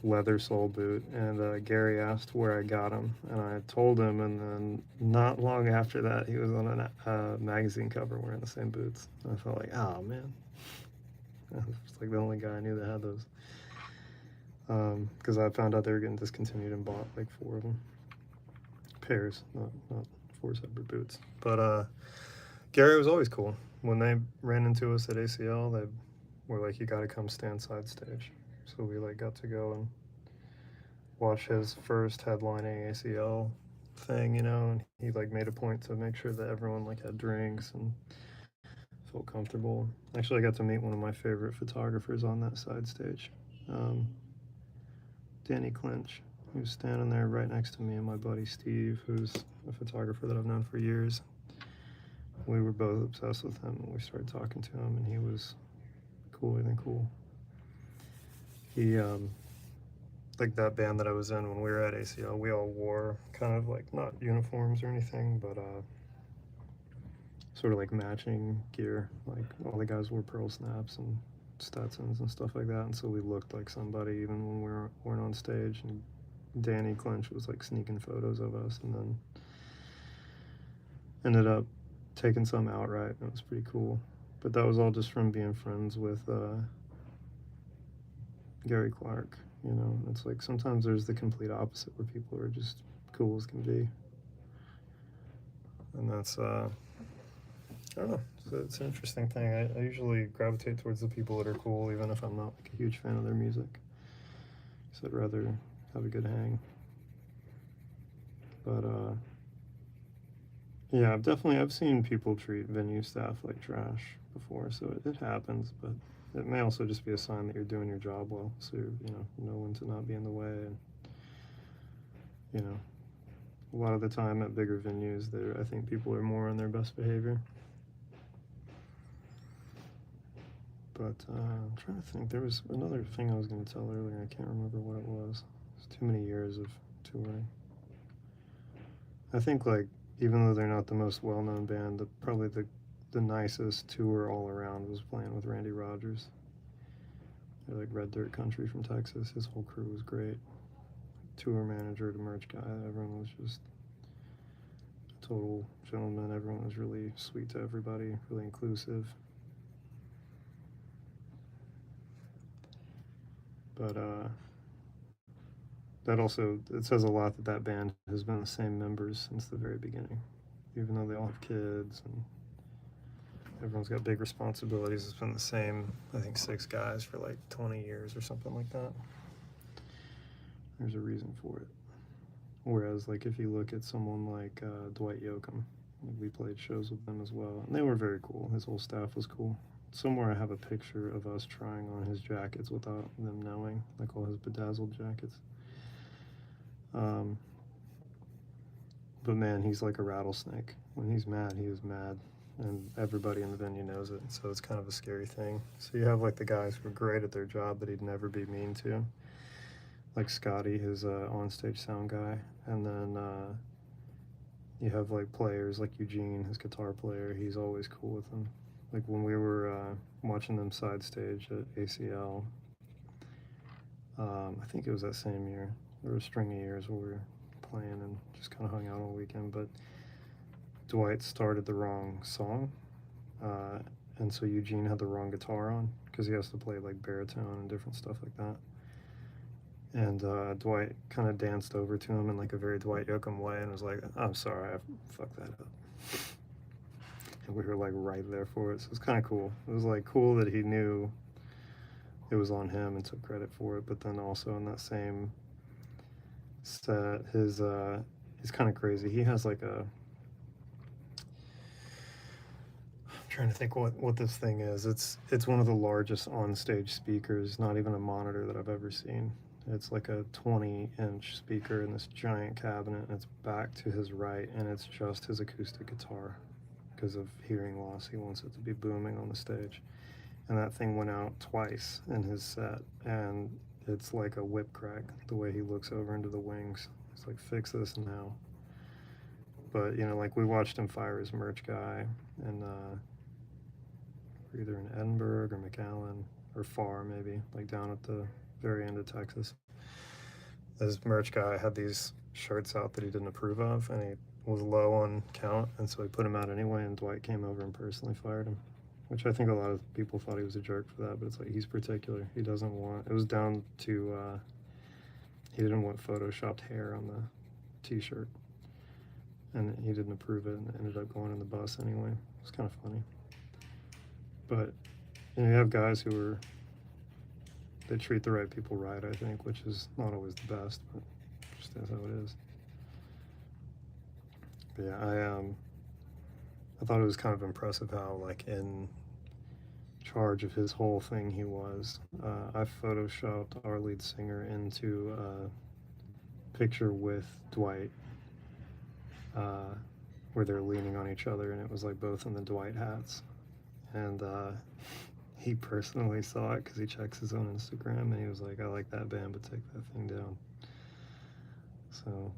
leather sole boot, and Gary asked where I got them, and I told him, and then not long after that he was on a magazine cover wearing the same boots. And I felt like, oh man, I was like the only guy I knew that had those, because I found out they were getting discontinued and bought like 4 of them, pairs, not 4 separate boots. But Gary was always cool. When they ran into us at ACL, they were like, you got to come stand side stage. So we like got to go and watch his first headlining ACL thing, you know, and he like made a point to make sure that everyone like had drinks and felt comfortable. Actually, I got to meet one of my favorite photographers on that side stage, Danny Clinch, who's standing there right next to me, and my buddy Steve, who's a photographer that I've known for years. We were both obsessed with him, and we started talking to him, and he was cooler than cool. He, like that band that I was in when we were at ACL, we all wore kind of like, not uniforms or anything, but sort of like matching gear. Like all the guys wore pearl snaps and Stetsons and stuff like that, and so we looked like somebody even when we weren't on stage. And Danny Clinch was like sneaking photos of us, and then ended up taking some outright, and it was pretty cool. But that was all just from being friends with Gary Clark, you know. It's like sometimes there's the complete opposite, where people are just cool as can be, and that's I don't know, it's an interesting thing. I usually gravitate towards the people that are cool, even if I'm not like a huge fan of their music, because I'd rather have a good hang. But yeah, I've seen people treat venue staff like trash before, so it happens. But it may also just be a sign that you're doing your job well, so you know when to not be in the way. And you know, a lot of the time at bigger venues, I think people are more on their best behavior. But I'm trying to think. There was another thing I was going to tell earlier. I can't remember what it was. It's too many years of touring. I think, like, even though they're not the most well-known band, probably the nicest tour all around was playing with Randy Rogers. They're like Red Dirt Country from Texas. His whole crew was great. Tour manager to merch guy, everyone was just a total gentleman. Everyone was really sweet to everybody, really inclusive. But that also, it says a lot that band has been the same members since the very beginning, even though they all have kids and everyone's got big responsibilities. It's been the same, I think, 6 guys for like 20 years or something like that. There's a reason for it. Whereas, like, if you look at someone like Dwight Yoakam, we played shows with them as well, and they were very cool. His whole staff was cool. Somewhere I have a picture of us trying on his jackets without them knowing, like all his bedazzled jackets. But man, he's like a rattlesnake. When he's mad, he is mad. And everybody in the venue knows it, so it's kind of a scary thing. So you have like the guys who are great at their job that he'd never be mean to, like Scotty, his onstage sound guy, and then you have like players like Eugene, his guitar player. He's always cool with them. Like when we were watching them side stage at ACL, I think it was that same year. There were a string of years where we were playing and just kind of hung out all weekend, but Dwight started the wrong song, and so Eugene had the wrong guitar on because he has to play like baritone and different stuff like that. And Dwight kind of danced over to him in like a very Dwight Yoakam way and was like, "I'm sorry, I fucked that up." And we were like right there for it, so it was kind of cool. It was like cool that he knew it was on him and took credit for it, but then also in that same set, he's kind of crazy. He has like a, trying to think what this thing is. It's one of the largest on-stage speakers, not even a monitor that I've ever seen. It's like a 20-inch speaker in this giant cabinet, and it's back to his right, and it's just his acoustic guitar. Because of hearing loss, he wants it to be booming on the stage. And that thing went out twice in his set, and it's like a whip crack, the way he looks over into the wings. It's like, fix this now. But, you know, like we watched him fire his merch guy, and either in Edinburgh or McAllen or Far, maybe, like down at the very end of Texas. His merch guy had these shirts out that he didn't approve of, and he was low on count, and so he put him out anyway, and Dwight came over and personally fired him, which I think a lot of people thought he was a jerk for that, but it's like, he's particular. He doesn't want, it was down to, he didn't want photoshopped hair on the t-shirt, and he didn't approve it, and it ended up going in the bus anyway. It's kind of funny. But you know, you have guys who are, they treat the right people right, I think, which is not always the best, but just is how it is. But yeah, I thought it was kind of impressive how like in charge of his whole thing he was. I photoshopped our lead singer into a picture with Dwight, where they're leaning on each other, and it was like both in the Dwight hats. And he personally saw it because he checks his own Instagram, and he was like, "I like that band, but take that thing down." So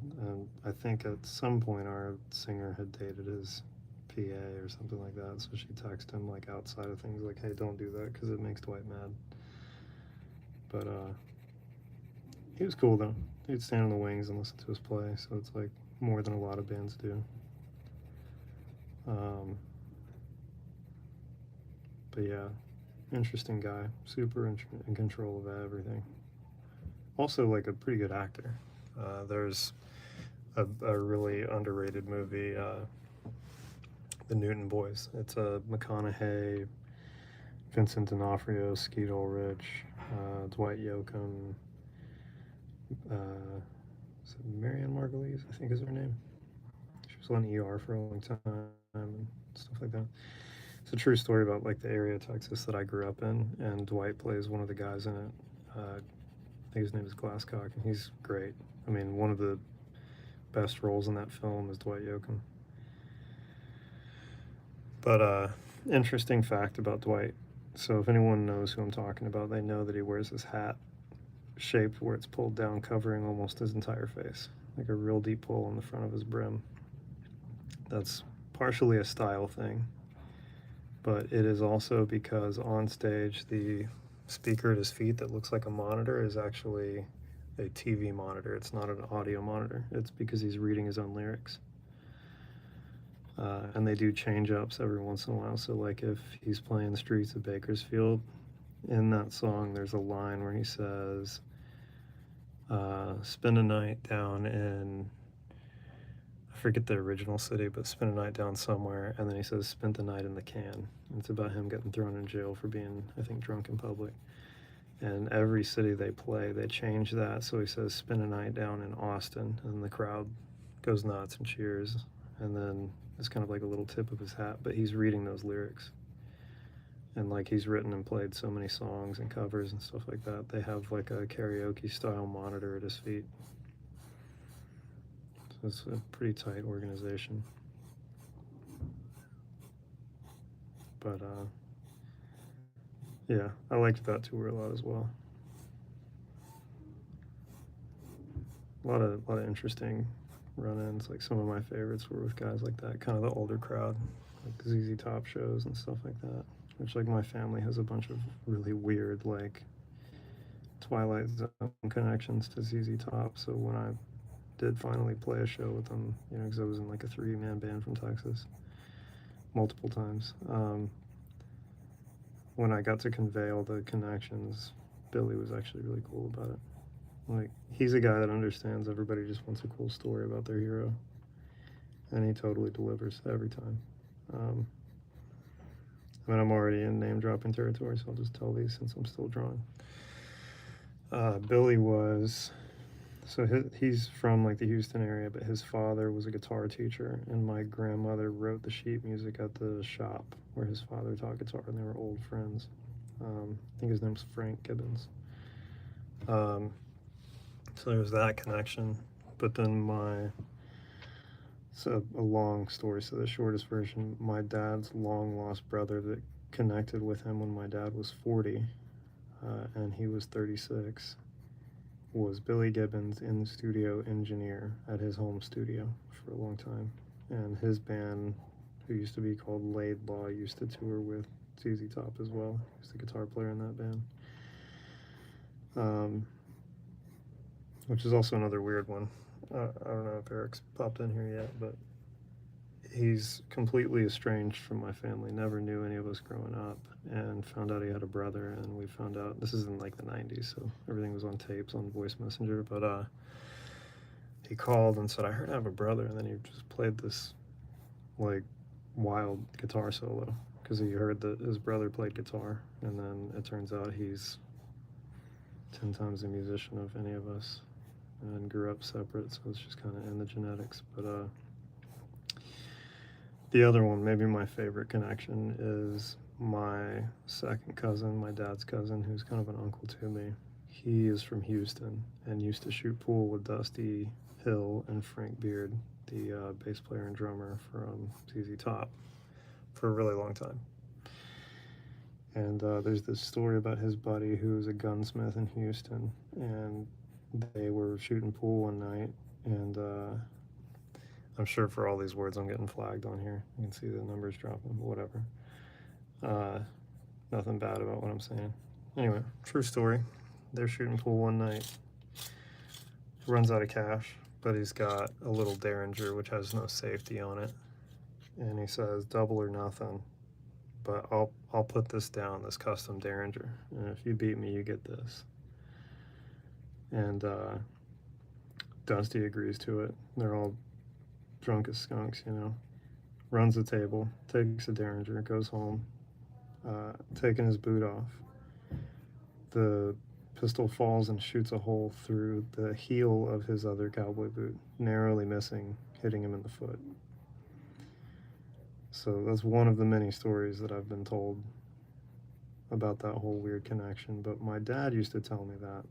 I think at some point our singer had dated his PA or something like that, so she texted him like outside of things like, "Hey, don't do that because it makes Dwight mad." But he was cool though. He'd stand in the wings and listen to us play, so it's like more than a lot of bands do. But yeah, interesting guy, super in control of everything. Also like a pretty good actor. There's a really underrated movie, The Newton Boys. It's a McConaughey, Vincent D'Onofrio, Skeet Ulrich, Dwight Yoakam, is it Marianne Margulies, I think is her name. She was on ER for a long time and stuff like that. It's a true story about like the area of Texas that I grew up in, and Dwight plays one of the guys in it. I think his name is Glasscock, and he's great. I mean, one of the best roles in that film is Dwight Yoakam. But interesting fact about Dwight. So if anyone knows who I'm talking about, they know that he wears this hat shaped where it's pulled down, covering almost his entire face, like a real deep pull on the front of his brim. That's partially a style thing, but it is also because on stage the speaker at his feet that looks like a monitor is actually a TV monitor. It's not an audio monitor. It's because he's reading his own lyrics. And they do change ups every once in a while. So like if he's playing The Streets of Bakersfield, in that song there's a line where he says, spend a night down in, I forget the original city, but spend a night down somewhere, and then he says, spent the night in the can. And it's about him getting thrown in jail for being, I think, drunk in public. And every city they play, they change that. So he says, spend a night down in Austin, and the crowd goes nuts and cheers. And then it's kind of like a little tip of his hat, but he's reading those lyrics. And like he's written and played so many songs and covers and stuff like that. They have like a karaoke style monitor at his feet. So it's a pretty tight organization. But yeah, I liked that tour a lot as well. A lot of interesting run-ins. Like some of my favorites were with guys like that, kind of the older crowd, like ZZ Top shows and stuff like that. Which, like, my family has a bunch of really weird, like, Twilight Zone connections to ZZ Top. So when I did finally play a show with them, you know, because I was in like a 3-man band from Texas multiple times. When I got to convey all the connections, Billy was actually really cool about it. Like, he's a guy that understands everybody just wants a cool story about their hero, and he totally delivers every time. I mean, I'm already in name dropping territory, so I'll just tell these since I'm still drawing. Billy was, so he's from like the Houston area, but his father was a guitar teacher, and my grandmother wrote the sheet music at the shop where his father taught guitar, and they were old friends. I think his name's Frank Gibbons. So there's that connection. But then it's a long story, so the shortest version, my dad's long lost brother that connected with him when my dad was 40 and he was 36 was Billy Gibbons, in the studio engineer at his home studio for a long time. And his band, who used to be called Laidlaw, used to tour with ZZ Top as well. He was the guitar player in that band. Which is also another weird one. I don't know if Eric's popped in here yet, but he's completely estranged from my family. Never knew any of us growing up, and found out he had a brother. And we found out, this is in like the 90s, so everything was on tapes, on voice messenger. But he called and said, I heard I have a brother. And then he just played this like wild guitar solo because he heard that his brother played guitar. And then it turns out he's 10 times the musician of any of us, and grew up separate, so it's just kind of in the genetics. But the other one, maybe my favorite connection, is my second cousin, my dad's cousin, who's kind of an uncle to me. He is from Houston and used to shoot pool with Dusty Hill and Frank Beard, the bass player and drummer from ZZ Top, for a really long time. And there's this story about his buddy who was a gunsmith in Houston, and they were shooting pool one night, and I'm sure for all these words I'm getting flagged on here. You can see the numbers dropping, but whatever. Nothing bad about what I'm saying. Anyway, true story. They're shooting pool one night. Runs out of cash, but he's got a little Derringer which has no safety on it. And he says, double or nothing, but I'll put this down, this custom Derringer, and if you beat me, you get this. And Dusty agrees to it. They're all drunk as skunks, you know. Runs the table, takes a Derringer, goes home, taking his boot off. The pistol falls and shoots a hole through the heel of his other cowboy boot, narrowly missing, hitting him in the foot. So that's one of the many stories that I've been told about that whole weird connection. But my dad used to tell me that.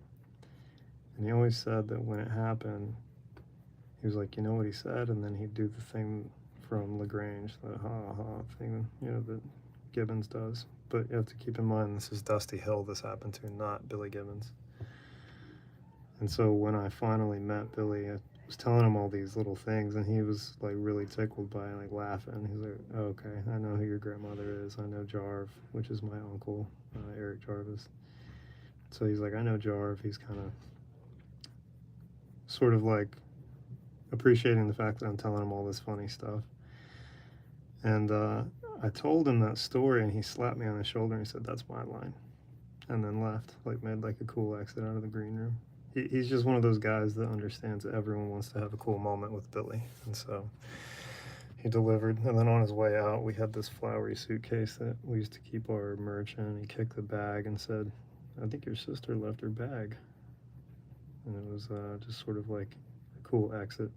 And he always said that when it happened, he was like, you know what he said? And then he'd do the thing from LaGrange, the ha-ha thing, you know, that Gibbons does. But you have to keep in mind, this is Dusty Hill this happened to, not Billy Gibbons. And so when I finally met Billy, I was telling him all these little things, and he was like really tickled by it, like laughing. He's like, oh, okay, I know who your grandmother is. I know Jarv, which is my uncle, Eric Jarvis. So he's like, I know Jarv. He's kind of sort of like appreciating the fact that I'm telling him all this funny stuff. And I told him that story, and he slapped me on the shoulder and he said, that's my line. And then left, like made like a cool exit out of the green room. He's just one of those guys that understands that everyone wants to have a cool moment with Billy. And so he delivered. And then on his way out, we had this flowery suitcase that we used to keep our merch in. He kicked the bag and said, I think your sister left her bag. And it was just sort of like a cool exit.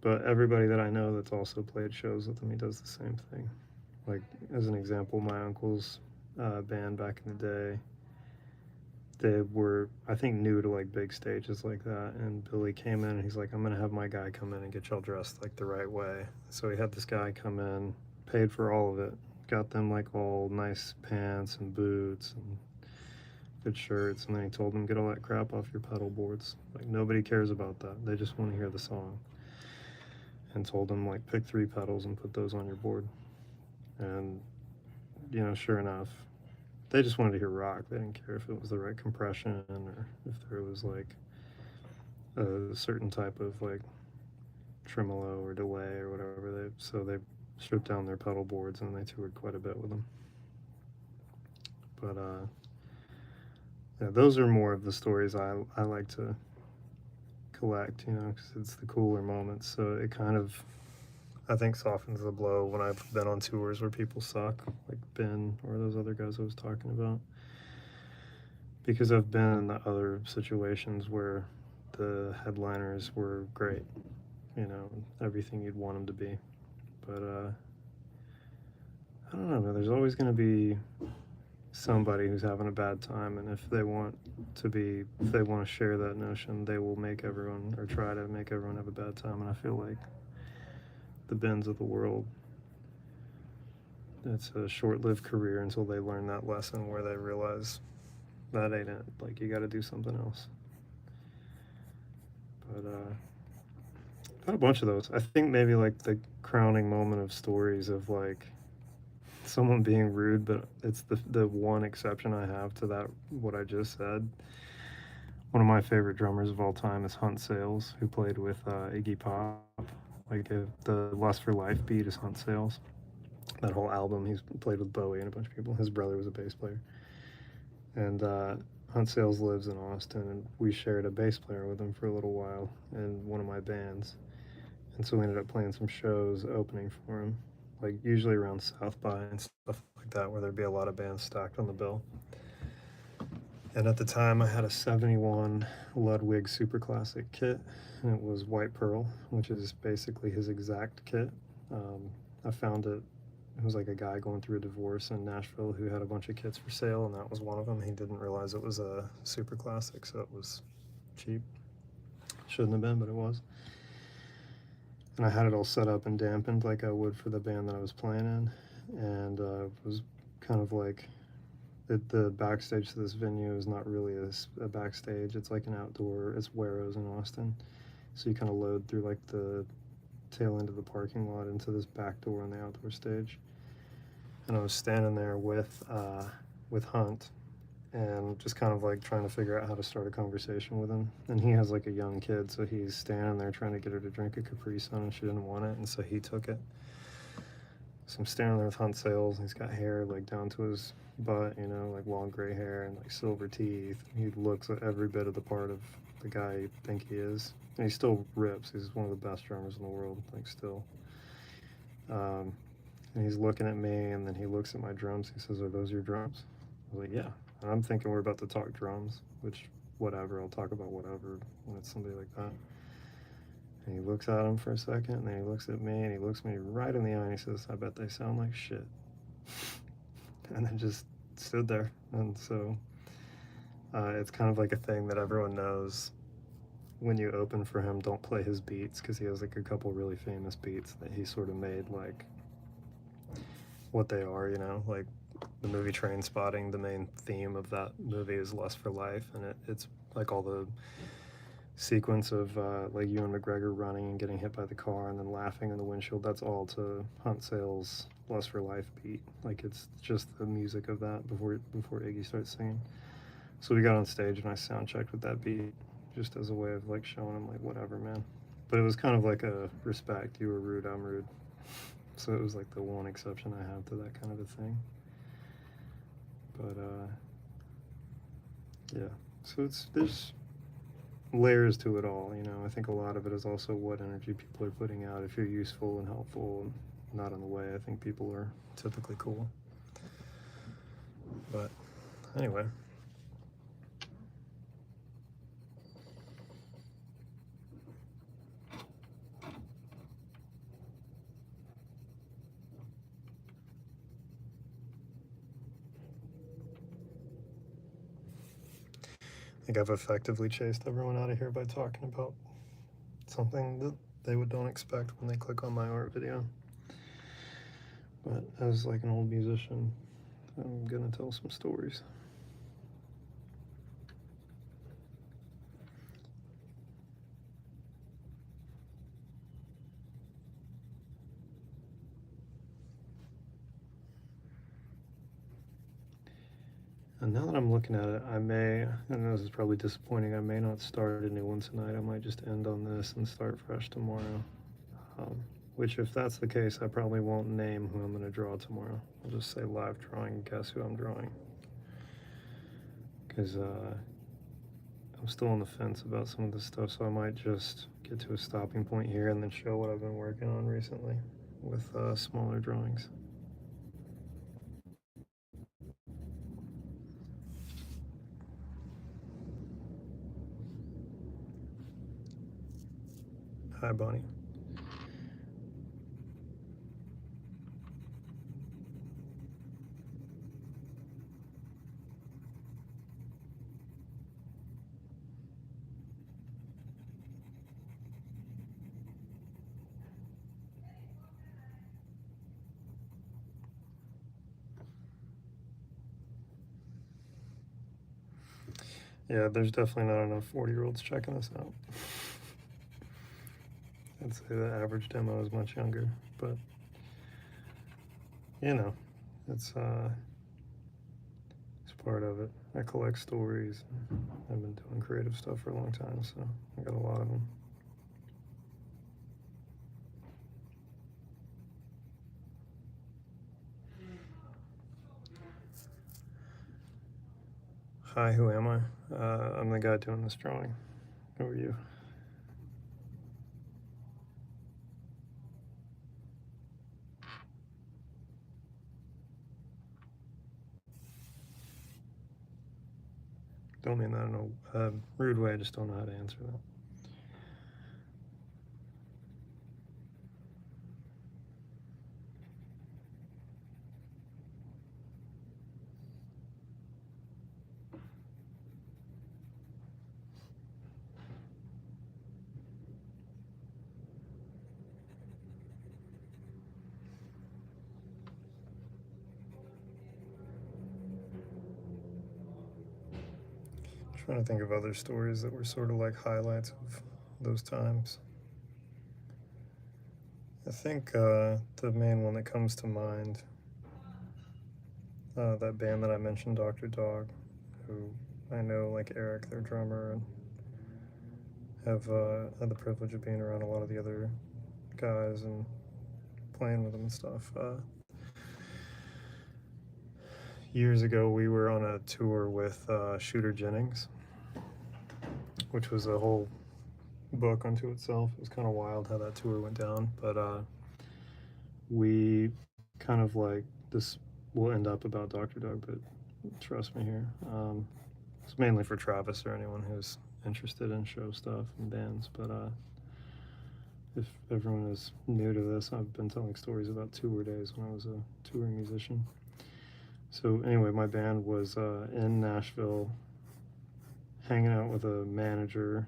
But everybody that I know that's also played shows with him, he does the same thing. Like, as an example, my uncle's band back in the day, they were, I think, new to like big stages like that. And Billy came in and he's like, I'm going to have my guy come in and get y'all dressed like the right way. So he had this guy come in, paid for all of it, got them like all nice pants and boots and good shirts. And then he told them, get all that crap off your pedal boards. Like, nobody cares about that. They just want to hear the song. And told them, like, pick 3 pedals and put those on your board. And, you know, sure enough, they just wanted to hear rock. They didn't care if it was the right compression or if there was like a certain type of like tremolo or delay or whatever. They stripped down their pedal boards and they toured quite a bit with them. But yeah, those are more of the stories I like to collect, you know, because it's the cooler moments. So it kind of, I think, softens the blow when I've been on tours where people suck, like Ben or those other guys I was talking about. Because I've been in the other situations where the headliners were great, you know, everything you'd want them to be. But I don't know, man, there's always going to be somebody who's having a bad time, and if they want to share that notion, they will make everyone, or try to make everyone have a bad time. And I feel like the Bens of the world, it's a short-lived career until they learn that lesson where they realize that ain't it. Like, you got to do something else. But got a bunch of those. I think maybe like the crowning moment of stories of like someone being rude, but it's the one exception I have to that, what I just said. One of my favorite drummers of all time is Hunt Sales, who played with Iggy Pop. Like, the Lust for Life beat is Hunt Sales. That whole album, he's played with Bowie and a bunch of people. His brother was a bass player. And Hunt Sales lives in Austin, and we shared a bass player with him for a little while in one of my bands. And so we ended up playing some shows opening for him, like usually around South by and stuff like that, where there'd be a lot of bands stacked on the bill. And at the time, I had a 71 Ludwig Super Classic kit, and it was white pearl, which is basically his exact kit. I found it. It was like a guy going through a divorce in Nashville who had a bunch of kits for sale, and that was one of them. He didn't realize it was a Super Classic, so it was cheap. Shouldn't have been, but it was. And I had it all set up and dampened like I would for the band that I was playing in, and it was kind of like the backstage to this venue is not really a backstage. It's like an outdoor. It's Warro's in Austin, so you kind of load through like the tail end of the parking lot into this back door on the outdoor stage. And I was standing there with Hunt, and just kind of like trying to figure out how to start a conversation with him. And he has like a young kid, so he's standing there trying to get her to drink a Capri Sun, and she didn't want it, and so he took it. So I'm standing there with Hunt Sales, and he's got hair like down to his butt, you know, like long gray hair and like silver teeth. He looks at every bit of the part of the guy you think he is. And he still rips. He's one of the best drummers in the world, like, still. And he's looking at me, and then he looks at my drums. He says, "Are those your drums?" I was like, "Yeah." And I'm thinking we're about to talk drums, which, whatever, I'll talk about whatever when it's somebody like that. And he looks at him for a second, and then he looks at me, and he looks me right in the eye, and he says, "I bet they sound like shit." And then just stood there. And so it's kind of like a thing that everyone knows. When you open for him, don't play his beats, because he has like a couple really famous beats that he sort of made like what they are, you know, like the movie Train Spotting. The main theme of that movie is Lust for Life, and it's like all the sequence of like Ewan McGregor running and getting hit by the car and then laughing in the windshield. That's all to Hunt Sales' Lust for Life beat. Like, it's just the music of that before Iggy starts singing. So we got on stage and I sound checked with that beat, just as a way of like showing him like, whatever, man. But it was kind of like a respect. You were rude, I'm rude. So it was like the one exception I have to that kind of a thing. But yeah, so there's layers to it all, you know. I think a lot of it is also what energy people are putting out. If you're useful and helpful and not in the way, I think people are typically cool. But Anyway. I think I've effectively chased everyone out of here by talking about something that they don't expect when they click on my art video. But as like an old musician, I'm gonna tell some stories. And now that I'm looking at it, I may, and this is probably disappointing, I may not start a new one tonight. I might just end on this and start fresh tomorrow. Which, if that's the case, I probably won't name who I'm going to draw tomorrow. I'll just say live drawing, guess who I'm drawing. Because I'm still on the fence about some of this stuff, so I might just get to a stopping point here and then show what I've been working on recently with smaller drawings. Hi, Bonnie. Yeah, there's definitely not enough 40-year-olds checking this out. I'd say the average demo is much younger, but you know, it's part of it. I collect stories. I've been doing creative stuff for a long time, so I got a lot of them. Hi, who am I? I'm the guy doing this drawing. Who are you? Don't mean that in a rude way, I just don't know how to answer that. Trying to think of other stories that were sort of like highlights of those times. I think the main one that comes to mind, that band that I mentioned, Dr. Dog, who I know, like Eric, their drummer, and have had the privilege of being around a lot of the other guys and playing with them and stuff. Years ago, we were on a tour with Shooter Jennings, which was a whole book unto itself. It was kind of wild how that tour went down, but we kind of like, this will end up about Dr. Doug, but trust me here. It's mainly for Travis or anyone who's interested in show stuff and bands, but if everyone is new to this, I've been telling stories about tour days when I was a touring musician. So anyway, my band was in Nashville, hanging out with a manager.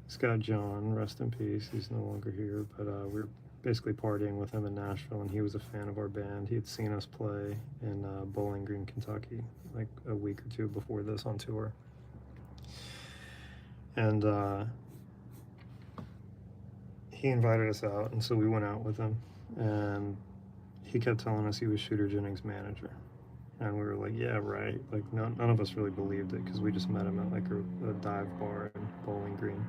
Scott John, rest in peace, he's no longer here, but we were basically partying with him in Nashville, and he was a fan of our band. He had seen us play in Bowling Green, Kentucky, like a week or two before this on tour. And he invited us out, and so we went out with him, and he kept telling us he was Shooter Jennings' manager. And we were like, yeah, right. Like, none of us really believed it because we just met him at like a dive bar in Bowling Green.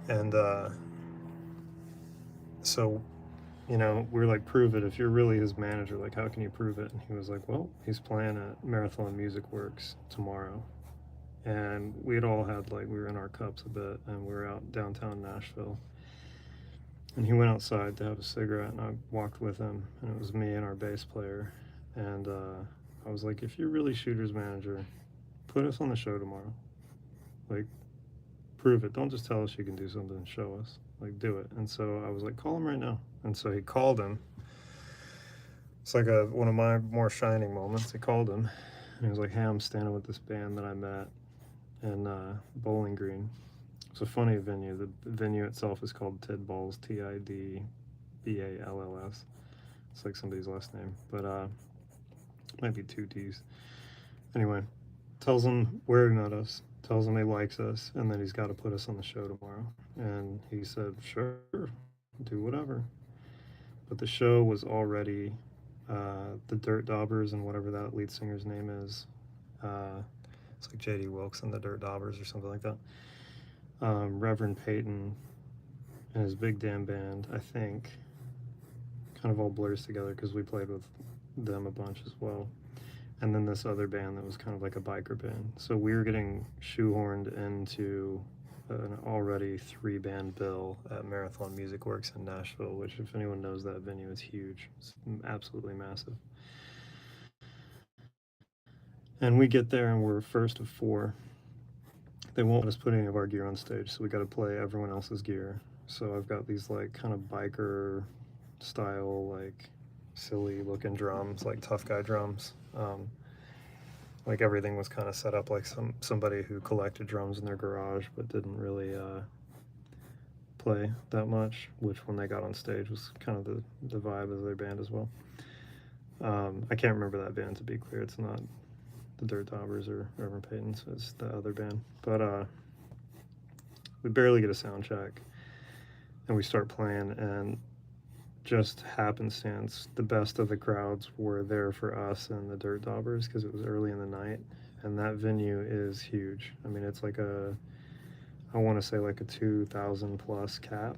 And so, you know, we were like, prove it. If you're really his manager, like, how can you prove it? And he was like, well, he's playing at Marathon Music Works tomorrow. And we had all had, like, we were in our cups a bit, and we were out downtown Nashville. And he went outside to have a cigarette, and I walked with him, and it was me and our bass player. And I was like, if you're really Shooter's manager, put us on the show tomorrow. Like, prove it. Don't just tell us you can do something. Show us. Like, do it. And so I was like, call him right now. And so he called him. It's like one of my more shining moments. He called him, and he was like, hey, I'm standing with this band that I met in Bowling Green. It's a funny venue. The venue itself is called Tidballs, Tidballs. It's like somebody's last name, but might be two T's. Anyway, tells him where he met us, tells him he likes us, and then he's got to put us on the show tomorrow. And he said, sure, do whatever. But the show was already the Dirt Daubers and whatever that lead singer's name is. It's like J.D. Wilkes and the Dirt Daubers or something like that. Reverend Peyton and his big damn band, I think, kind of all blurs together because we played with them a bunch as well. And then this other band that was kind of like a biker band. So we were getting shoehorned into an already 3-band bill at Marathon Music Works in Nashville, which, if anyone knows that venue, is huge. It's absolutely massive. And we get there and we're first of 4. They won't let us put any of our gear on stage, so we got to play everyone else's gear. So I've got these like kind of biker style, like silly looking drums, like tough guy drums. Like everything was kind of set up like somebody who collected drums in their garage but didn't really play that much, which when they got on stage was kind of the vibe of their band as well. I can't remember that band, to be clear. It's not the Dirt Daubers or Reverend Peyton, so it's the other band. But we barely get a sound check, and we start playing, and just happenstance, the best of the crowds were there for us and the Dirt Daubers because it was early in the night, and that venue is huge. I mean, it's like I want to say like a 2,000 plus cap,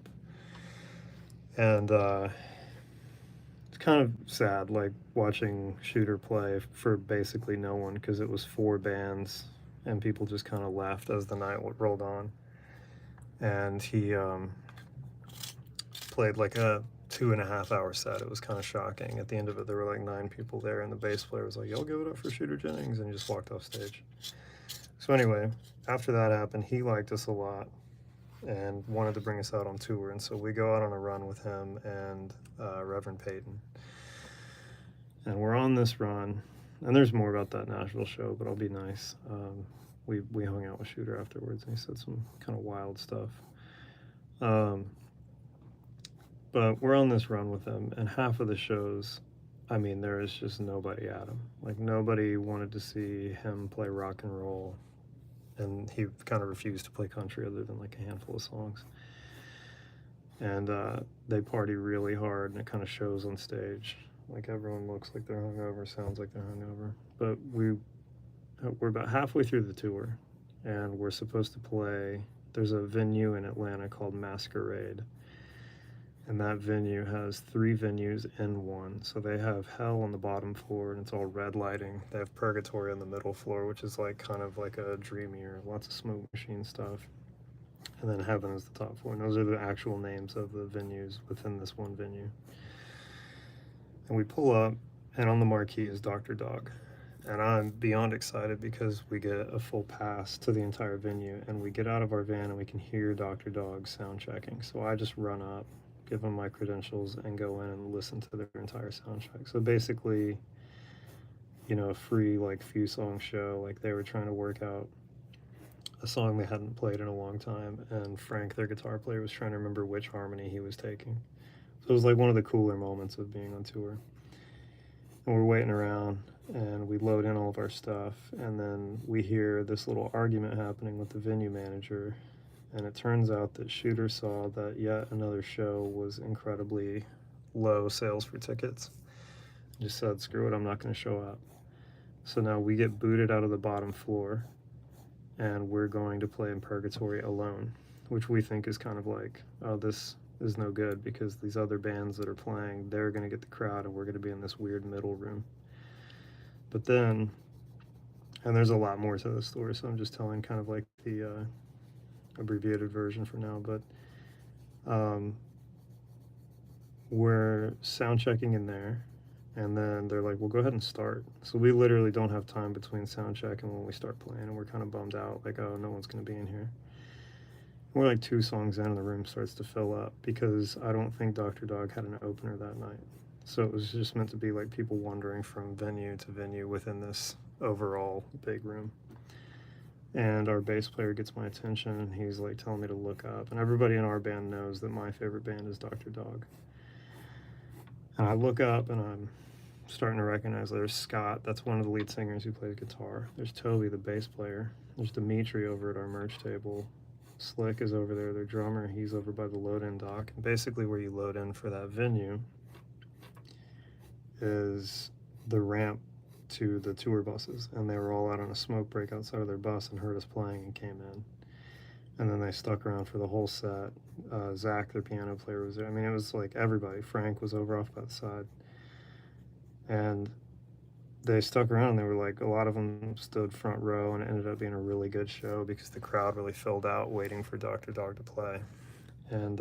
and it's kind of sad, like watching Shooter play for basically no one because it was 4 bands, and people just kind of left as the night rolled on, and he played like a 2.5-hour set. It was kind of shocking. At the end of it, there were like 9 people there, and the bass player was like, y'all give it up for Shooter Jennings, and he just walked off stage. So anyway, after that happened, he liked us a lot and wanted to bring us out on tour, and so we go out on a run with him and Reverend Peyton. And we're on this run, and there's more about that Nashville show, but I'll be nice. We hung out with Shooter afterwards, and he said some kind of wild stuff. But we're on this run with him, and half of the shows, I mean, there is just nobody at him. Like, nobody wanted to see him play rock and roll, and he kind of refused to play country other than like a handful of songs. And they party really hard, and it kind of shows on stage. Like, everyone looks like they're hungover, sounds like they're hungover. But we're about halfway through the tour, and we're supposed to play. There's a venue in Atlanta called Masquerade. And that venue has 3 venues in one. So they have Hell on the bottom floor, and it's all red lighting. They have Purgatory on the middle floor, which is like kind of like a dreamier, lots of smoke machine stuff. And then Heaven is the top floor. And those are the actual names of the venues within this one venue. And we pull up, and on the marquee is Dr. Dog. And I'm beyond excited because we get a full pass to the entire venue, and we get out of our van and we can hear Dr. Dog sound checking. So I just run up, give them my credentials, and go in and listen to their entire sound check. So basically, you know, a free like few song show. Like, they were trying to work out a song they hadn't played in a long time, and Frank, their guitar player, was trying to remember which harmony he was taking. So it was like one of the cooler moments of being on tour. And we're waiting around, and we load in all of our stuff, and then we hear this little argument happening with the venue manager. And it turns out that Shooter saw that yet another show was incredibly low sales for tickets. Just said, screw it, I'm not going to show up. So now we get booted out of the bottom floor, and we're going to play in Purgatory alone, which we think is kind of like, oh, this is no good because these other bands that are playing, they're going to get the crowd, and we're going to be in this weird middle room. But then, and there's a lot more to the story, so I'm just telling kind of like the abbreviated version for now, but we're sound checking in there, And then they're like, well, go ahead and start. So we literally don't have time between sound check and when we start playing, and we're kind of bummed out, like, oh, no one's going to be in here. We're like 2 songs in, and the room starts to fill up because I don't think Dr. Dog had an opener that night. So it was just meant to be like people wandering from venue to venue within this overall big room. And our bass player gets my attention, and he's like telling me to look up. And everybody in our band knows that my favorite band is Dr. Dog. And I look up, and I'm starting to recognize there's Scott, that's one of the lead singers who plays guitar. There's Toby, the bass player. There's Dimitri over at our merch table. Slick is over there, their drummer. He's over by the load-in dock. And basically where you load in for that venue is the ramp to the tour buses. And they were all out on a smoke break outside of their bus and heard us playing and came in. And then they stuck around for the whole set. Zach, their piano player, was there. I mean, it was like everybody. Frank was over off by the side. And they stuck around. They were like, a lot of them stood front row, and it ended up being a really good show because the crowd really filled out waiting for Dr. Dog to play. And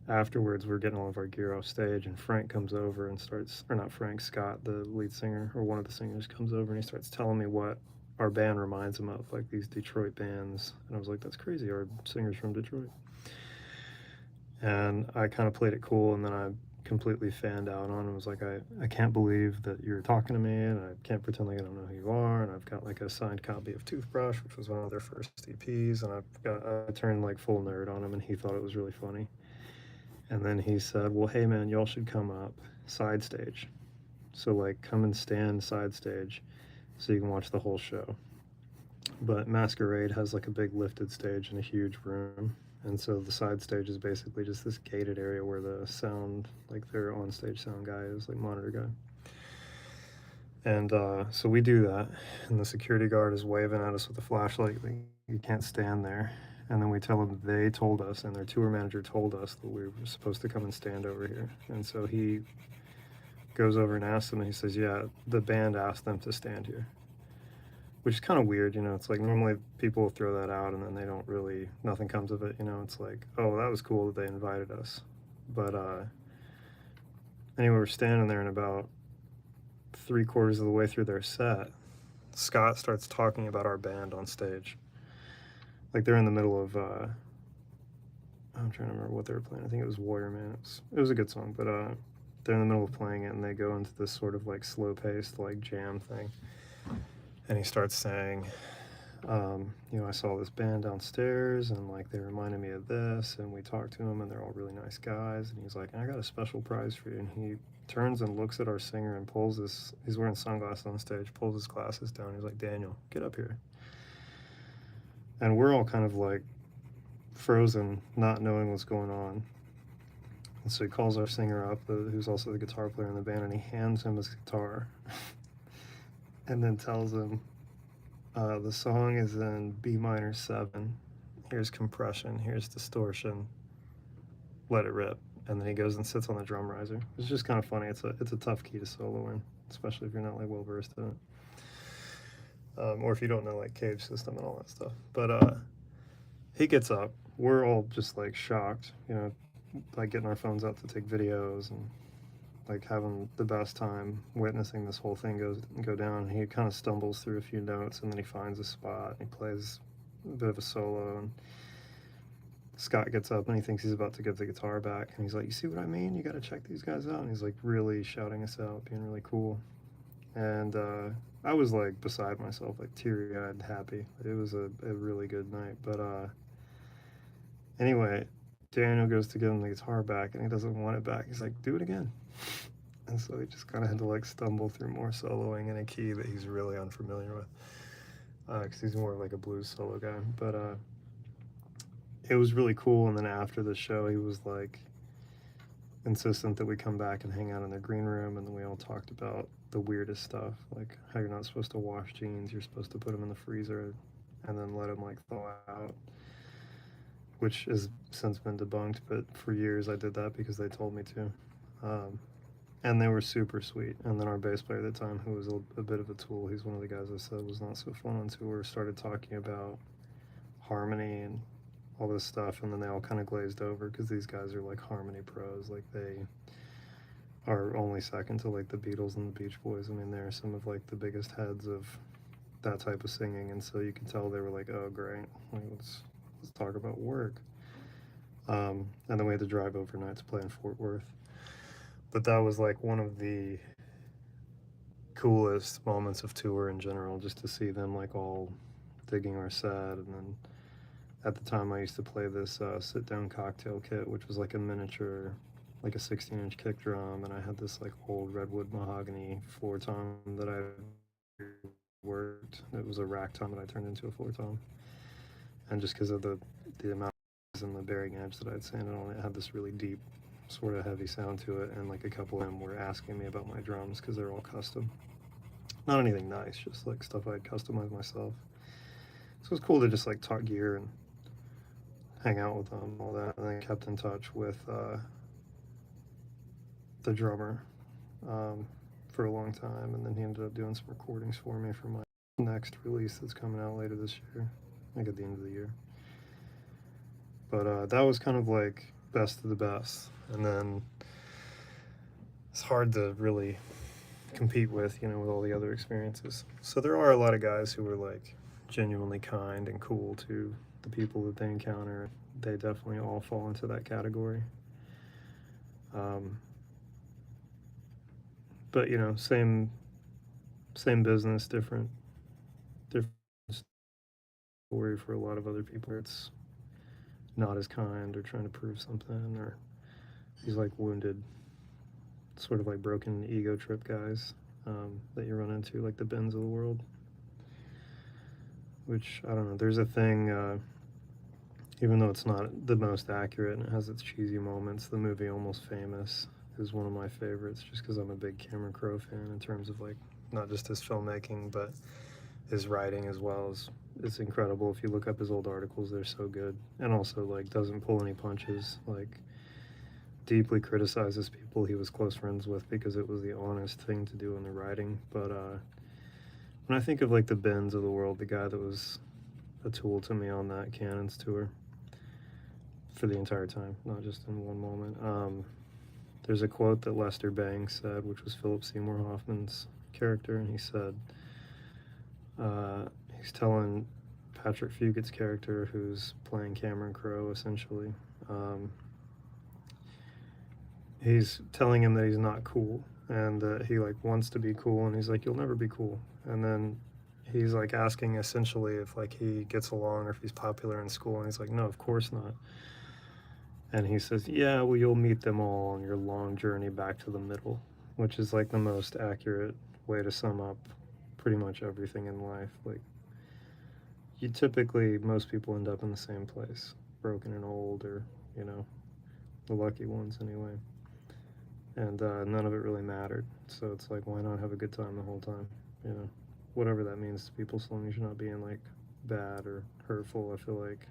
afterwards, we're getting all of our gear off stage, and Frank comes over and starts, or not Frank, Scott, the lead singer, or one of the singers, comes over and he starts telling me what our band reminds him of, like these Detroit bands. And I was like, that's crazy, our singer's from Detroit. And I kind of played it cool, and then I completely fanned out on him. Was like, I can't believe that you're talking to me, and I can't pretend like I don't know who you are, and I've got like a signed copy of Toothbrush, which was one of their first EPs, and I turned like full nerd on him, and he thought it was really funny. And then he said, well, hey man, y'all should come up side stage. So like come and stand side stage so you can watch the whole show. But Masquerade has like a big lifted stage in a huge room. And so the side stage is basically just this gated area where the sound, like their on-stage sound guy is, like monitor guy. And so we do that, and the security guard is waving at us with a flashlight, like, you can't stand there. And then we tell them they told us, and their tour manager told us that we were supposed to come and stand over here. And so he goes over and asks them, and he says, yeah, the band asked them to stand here. Which is kind of weird, you know. It's like normally people will throw that out and then they don't really, nothing comes of it, you know. It's like, oh, that was cool that they invited us. But anyway, we're standing there, and about 3/4 of the way through their set, Scott starts talking about our band on stage. Like they're in the middle of, I'm trying to remember what they were playing. I think it was Warrior Man. It was a good song, but they're in the middle of playing it, and they go into this sort of like slow-paced like jam thing. And he starts saying, you know, I saw this band downstairs, and like they reminded me of this, and we talked to them, and they're all really nice guys. And he's like, I got a special prize for you. And he turns and looks at our singer and pulls his, he's wearing sunglasses on stage, pulls his glasses down. He's like, Daniel, get up here. And we're all kind of like frozen, not knowing what's going on. And so he calls our singer up, who's also the guitar player in the band, and he hands him his guitar. And then tells him, the song is in B minor 7. Here's compression, here's distortion, let it rip. And then he goes and sits on the drum riser. It's just kind of funny. It's a tough key to solo in, especially if you're not like well versed in it, or if you don't know like Cage System and all that stuff. But he gets up. We're all just like shocked, you know, like getting our phones out to take videos and like having the best time witnessing this whole thing go down. He kind of stumbles through a few notes, and then he finds a spot, and he plays a bit of a solo, and Scott gets up and he thinks he's about to give the guitar back, and he's like, you see what I mean? You got to check these guys out. And he's like really shouting us out, being really cool. And I was like beside myself, like teary-eyed, happy. It was a really good night. But anyway, Daniel goes to give him the guitar back, and he doesn't want it back. He's like, do it again. And so he just kind of had to like stumble through more soloing in a key that he's really unfamiliar with, because he's more like a blues solo guy. But it was really cool. And then after the show, he was like insistent that we come back and hang out in the green room, and then we all talked about the weirdest stuff, like how you're not supposed to wash jeans, you're supposed to put them in the freezer and then let them like thaw out, which has since been debunked, but for years I did that because they told me to. And they were super sweet. And then our bass player at the time, who was a bit of a tool, he's one of the guys I said was not so fun on tour, started talking about harmony and all this stuff, and then they all kind of glazed over because these guys are like harmony pros. Like are only second to like the Beatles and the Beach Boys. I mean, they're some of like the biggest heads of that type of singing, and so you can tell they were like, oh great, like, let's talk about work. And then we had to drive overnight to play in Fort Worth. But that was like one of the coolest moments of tour in general, just to see them like all digging our set. And then at the time I used to play this sit down cocktail kit, which was like a miniature, like a 16-inch kick drum, and I had this like old redwood mahogany floor tom that I worked. It was a rack tom that I turned into a floor tom, and just because of the amount and the bearing edge that I'd sanded on it had this really deep, sort of heavy sound to it. And like a couple of them were asking me about my drums because they're all custom. Not anything nice, just like stuff I'd customized myself. So it was cool to just like talk gear and hang out with them, all that. And I kept in touch with the drummer um, for a long time, and then he ended up doing some recordings for me for my next release that's coming out later this year, like at the end of the year. But that was kind of like best of the best, and then it's hard to really compete with, you know, with all the other experiences. So there are a lot of guys who are like genuinely kind and cool to the people that they encounter. They definitely all fall into that category. Um, but you know, same business, different story for a lot of other people. It's not as kind or trying to prove something, or these like wounded, sort of like broken ego trip guys that you run into, like the Bens of the world. Which I don't know. There's a thing, even though it's not the most accurate and it has its cheesy moments. The movie Almost Famous is one of my favorites, just because I'm a big Cameron Crowe fan in terms of like not just his filmmaking, but his writing as well. It's incredible. If you look up his old articles, they're so good. And also like doesn't pull any punches. Like deeply criticizes people he was close friends with because it was the honest thing to do in the writing. But when I think of like the Bens of the world, the guy that was a tool to me on that Cannons tour for the entire time, not just in one moment. There's a quote that Lester Bangs said, which was Philip Seymour Hoffman's character, and he said, he's telling Patrick Fugett's character, who's playing Cameron Crowe essentially, he's telling him that he's not cool and that he like wants to be cool, and he's like, you'll never be cool. And then he's like asking essentially if like he gets along or if he's popular in school, and he's like, no, of course not. And he says, yeah, well, you'll meet them all on your long journey back to the middle, which is like the most accurate way to sum up pretty much everything in life. Like, you typically, most people end up in the same place, broken and old, or, you know, the lucky ones anyway. And none of it really mattered. So it's like, why not have a good time the whole time? You know, whatever that means to people, so long as you're not being like bad or hurtful. I feel like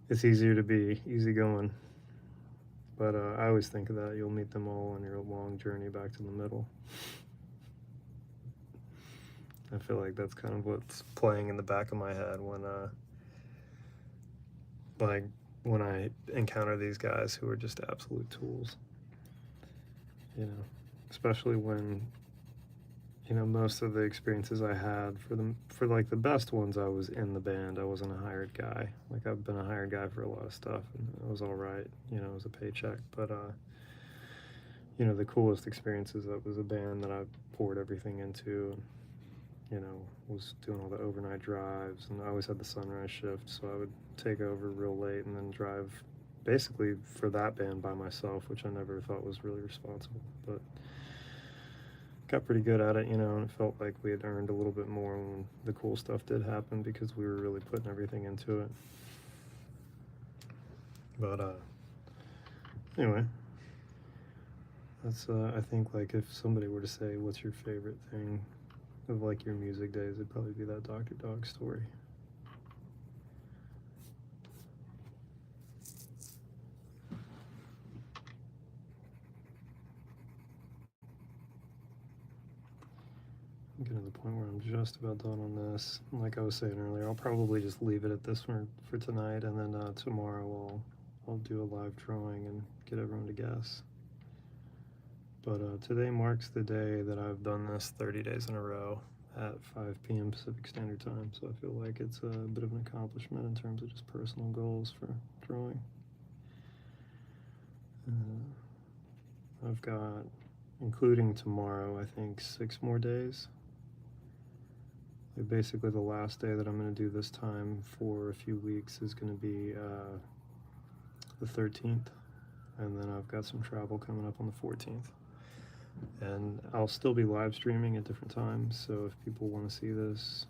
it's easier to be easygoing. But I always think of that. You'll meet them all on your long journey back to the middle. I feel like that's kind of what's playing in the back of my head like when I encounter these guys who are just absolute tools. You know, especially when, you know, most of the experiences I had for like the best ones, I was in the band. I wasn't a hired guy. Like, I've been a hired guy for a lot of stuff, and it was all right. You know, it was a paycheck. But you know, the coolest experiences, that was a band that I poured everything into, and, you know, was doing all the overnight drives, and I always had the sunrise shift, so I would take over real late and then drive basically for that band by myself, which I never thought was really responsible, but got pretty good at it, you know, and it felt like we had earned a little bit more when the cool stuff did happen because we were really putting everything into it. But anyway, that's I think, like, if somebody were to say what's your favorite thing of like your music days, it'd probably be that Dr. Dog story. I'm getting to the point where I'm just about done on this. Like I was saying earlier, I'll probably just leave it at this one for tonight, and then tomorrow I'll do a live drawing and get everyone to guess. But today marks the day that I've done this 30 days in a row at 5 p.m. Pacific Standard Time, so I feel like it's a bit of an accomplishment in terms of just personal goals for drawing. I've got, including tomorrow, I think 6 more days. Like basically the last day that I'm going to do this time for a few weeks is going to be the 13th, and then I've got some travel coming up on the 14th. And I'll still be live streaming at different times, so if people want to see this,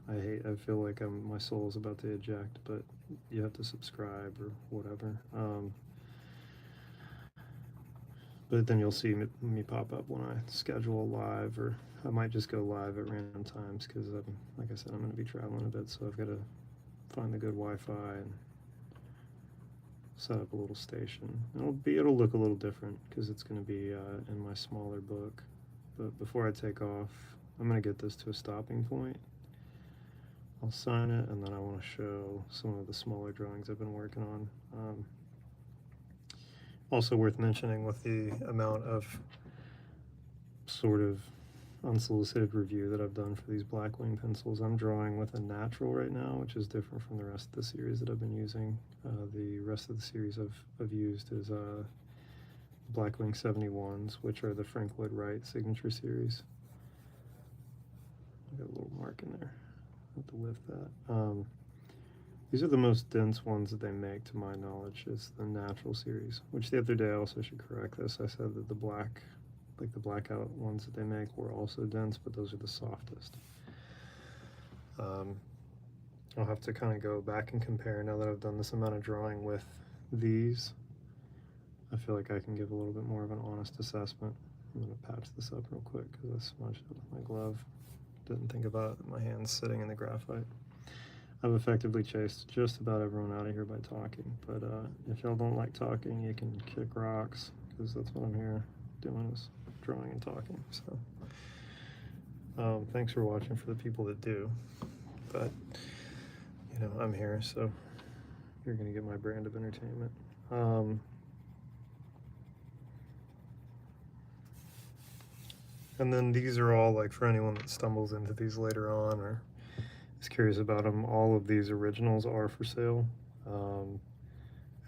I feel like my soul is about to eject, but you have to subscribe or whatever. But then you'll see me pop up when I schedule a live, or I might just go live at random times because, like I said, I'm going to be traveling a bit, so I've got to find the good Wi-Fi and set up a little station. It'll look a little different because it's going to be in my smaller book. But before I take off, I'm going to get this to a stopping point. I'll sign it, and then I want to show some of the smaller drawings I've been working on. Also worth mentioning, with the amount of sort of unsolicited review that I've done for these Blackwing pencils, I'm drawing with a natural right now, which is different from the rest of the series that I've been using. The rest of the series I've used is Blackwing 71s, which are the Frank Lloyd Wright signature series. I got a little mark in there. I have to lift that. These are the most dense ones that they make, to my knowledge. It's the natural series, which the other day I also should correct this. I said that the blackout ones that they make were also dense, but those are the softest. I'll have to kind of go back and compare now that I've done this amount of drawing with these. I feel like I can give a little bit more of an honest assessment. I'm going to patch this up real quick because I smudged it with my glove. Didn't think about my hands sitting in the graphite. I've effectively chased just about everyone out of here by talking, but if y'all don't like talking, you can kick rocks, because that's what I'm here doing, is drawing and talking. So thanks for watching for the people that do, but you know, I'm here, so you're gonna get my brand of entertainment. And then these are all, like, for anyone that stumbles into these later on or is curious about them, all of these originals are for sale. And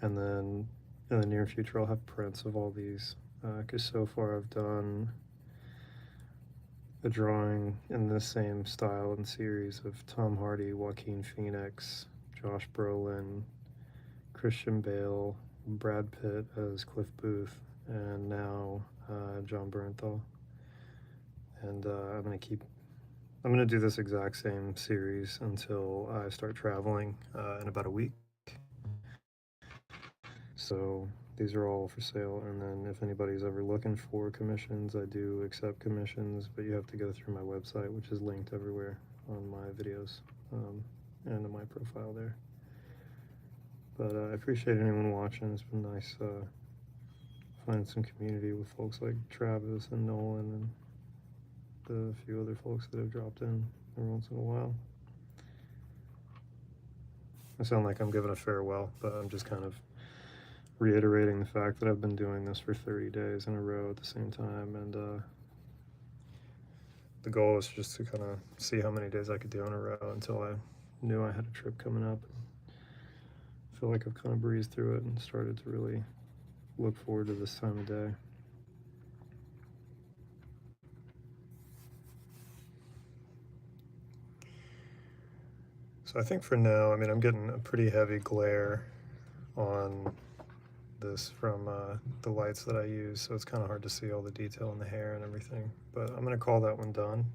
then in the near future I'll have prints of all these, because so far I've done a drawing in this same style and series of Tom Hardy, Joaquin Phoenix, Josh Brolin, Christian Bale, Brad Pitt as Cliff Booth, and now John Bernthal. And I'm going to do this exact same series until I start traveling in about a week. So these are all for sale, and then if anybody's ever looking for commissions, I do accept commissions, but you have to go through my website, which is linked everywhere on my videos and in my profile there. But I appreciate anyone watching. It's been nice finding some community with folks like Travis and Nolan and the few other folks that have dropped in every once in a while. I sound like I'm giving a farewell, but I'm just kind of reiterating the fact that I've been doing this for 30 days in a row at the same time, and the goal is just to kind of see how many days I could do in a row until I knew I had a trip coming up. I feel like I've kind of breezed through it and started to really look forward to this time of day. So I think for now, I mean, I'm getting a pretty heavy glare on this from the lights that I use, so it's kind of hard to see all the detail in the hair and everything, but I'm going to call that one done.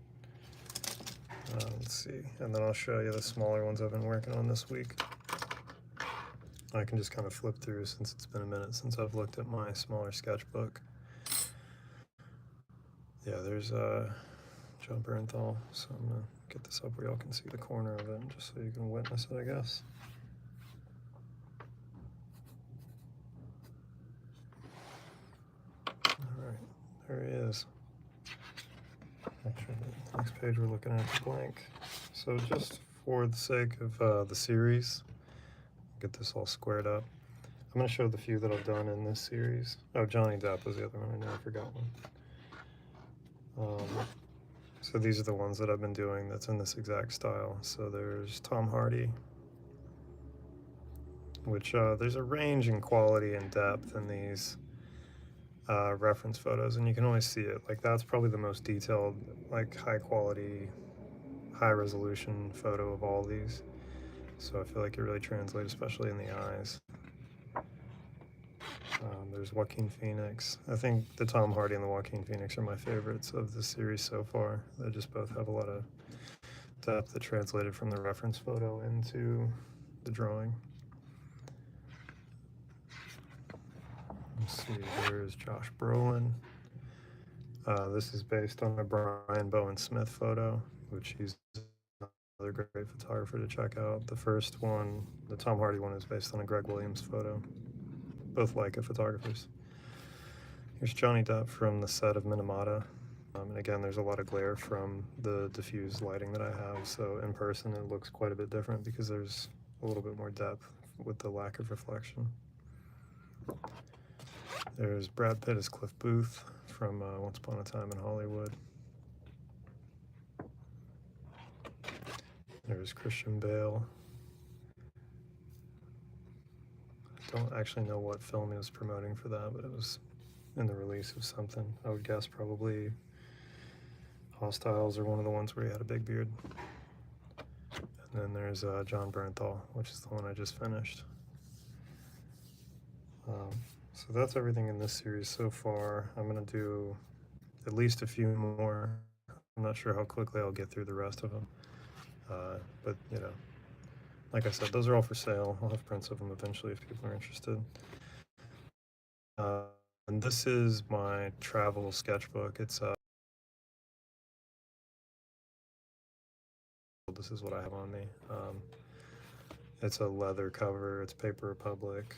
Let's see, and then I'll show you the smaller ones I've been working on this week. I can just kind of flip through since it's been a minute since I've looked at my smaller sketchbook. Yeah, there's John Bernthal, so I'm going to get this up where y'all can see the corner of it, just so you can witness it, I guess. Alright, there he is. Actually, the next page we're looking at is blank. So just for the sake of the series, get this all squared up. I'm going to show the few that I've done in this series. Oh, Johnny Depp was the other one. I know I forgot one. So these are the ones that I've been doing that's in this exact style. So there's Tom Hardy, which there's a range in quality and depth in these reference photos, and you can always see it. Like that's probably the most detailed, like high quality, high resolution photo of all these. So I feel like it really translates, especially in the eyes. There's Joaquin Phoenix. I think the Tom Hardy and the Joaquin Phoenix are my favorites of the series so far. They just both have a lot of depth that translated from the reference photo into the drawing. Let's see, there's Josh Brolin. This is based on a Brian Bowen Smith photo, which he's another great photographer to check out. The first one, the Tom Hardy one, is based on a Greg Williams photo. Both Leica photographers. Here's Johnny Depp from the set of Minamata. And again, there's a lot of glare from the diffused lighting that I have, so in person it looks quite a bit different because there's a little bit more depth with the lack of reflection. There's Brad Pitt as Cliff Booth from Once Upon a Time in Hollywood. There's Christian Bale. I don't actually know what film he was promoting for that, but it was in the release of something. I would guess probably Hostiles or one of the ones where he had a big beard. And then there's John Bernthal, which is the one I just finished. So that's everything in this series so far. I'm going to do at least a few more. I'm not sure how quickly I'll get through the rest of them. But, you know, like I said, those are all for sale. I'll have prints of them eventually if people are interested. And this is my travel sketchbook. It's this is what I have on me. It's a leather cover. It's Paper Republic.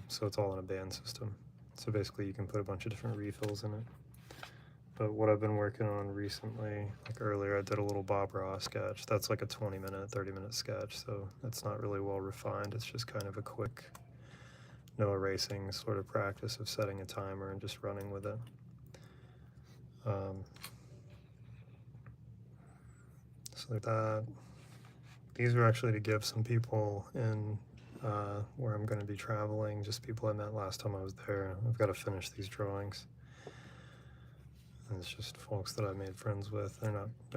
So it's all in a band system. So basically you can put a bunch of different refills in it. But what I've been working on recently, like earlier, I did a little Bob Ross sketch. That's like a 20-minute, 30-minute sketch, so it's not really well refined. It's just kind of a quick, no erasing sort of practice of setting a timer and just running with it. So like that. These are actually to give some people in where I'm going to be traveling, just people I met last time I was there. I've got to finish these drawings. And it's just folks that I made friends with. They're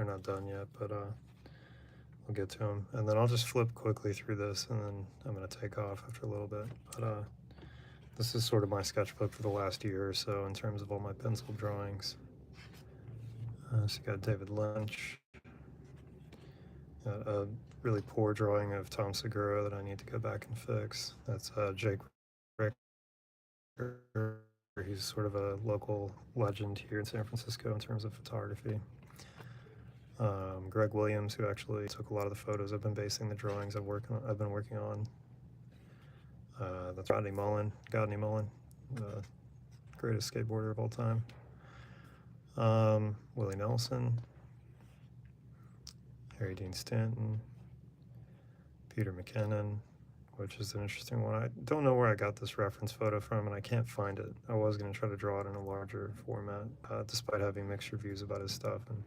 not done yet, but we'll get to them. And then I'll just flip quickly through this, and then I'm going to take off after a little bit. But this is sort of my sketchbook for the last year or so in terms of all my pencil drawings. So you got David Lynch. Got a really poor drawing of Tom Segura that I need to go back and fix. That's Jake Ricker. He's sort of a local legend here in San Francisco in terms of photography. Greg Williams, who actually took a lot of the photos I've been basing the drawings I've been working on. That's Godney Mullen, the greatest skateboarder of all time. Willie Nelson, Harry Dean Stanton, Peter McKinnon, which is an interesting one. I don't know where I got this reference photo from, and I can't find it. I was going to try to draw it in a larger format, despite having mixed reviews about his stuff and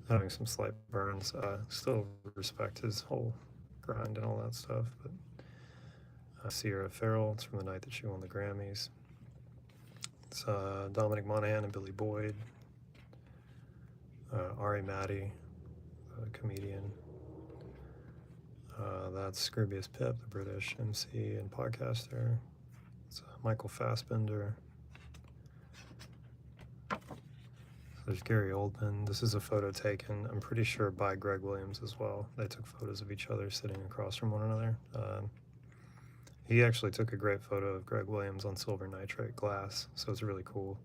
having some slight burns. Still respect his whole grind and all that stuff. But Sierra Farrell, it's from the night that she won the Grammys. It's Dominic Monaghan and Billy Boyd. Ari Matty, a comedian. That's Scroobius Pip, the British MC and podcaster. It's Michael Fassbender. There's Gary Oldman. This is a photo taken, I'm pretty sure, by Greg Williams as well. They took photos of each other sitting across from one another. He actually took a great photo of Greg Williams on silver nitrate glass, so it's really cool.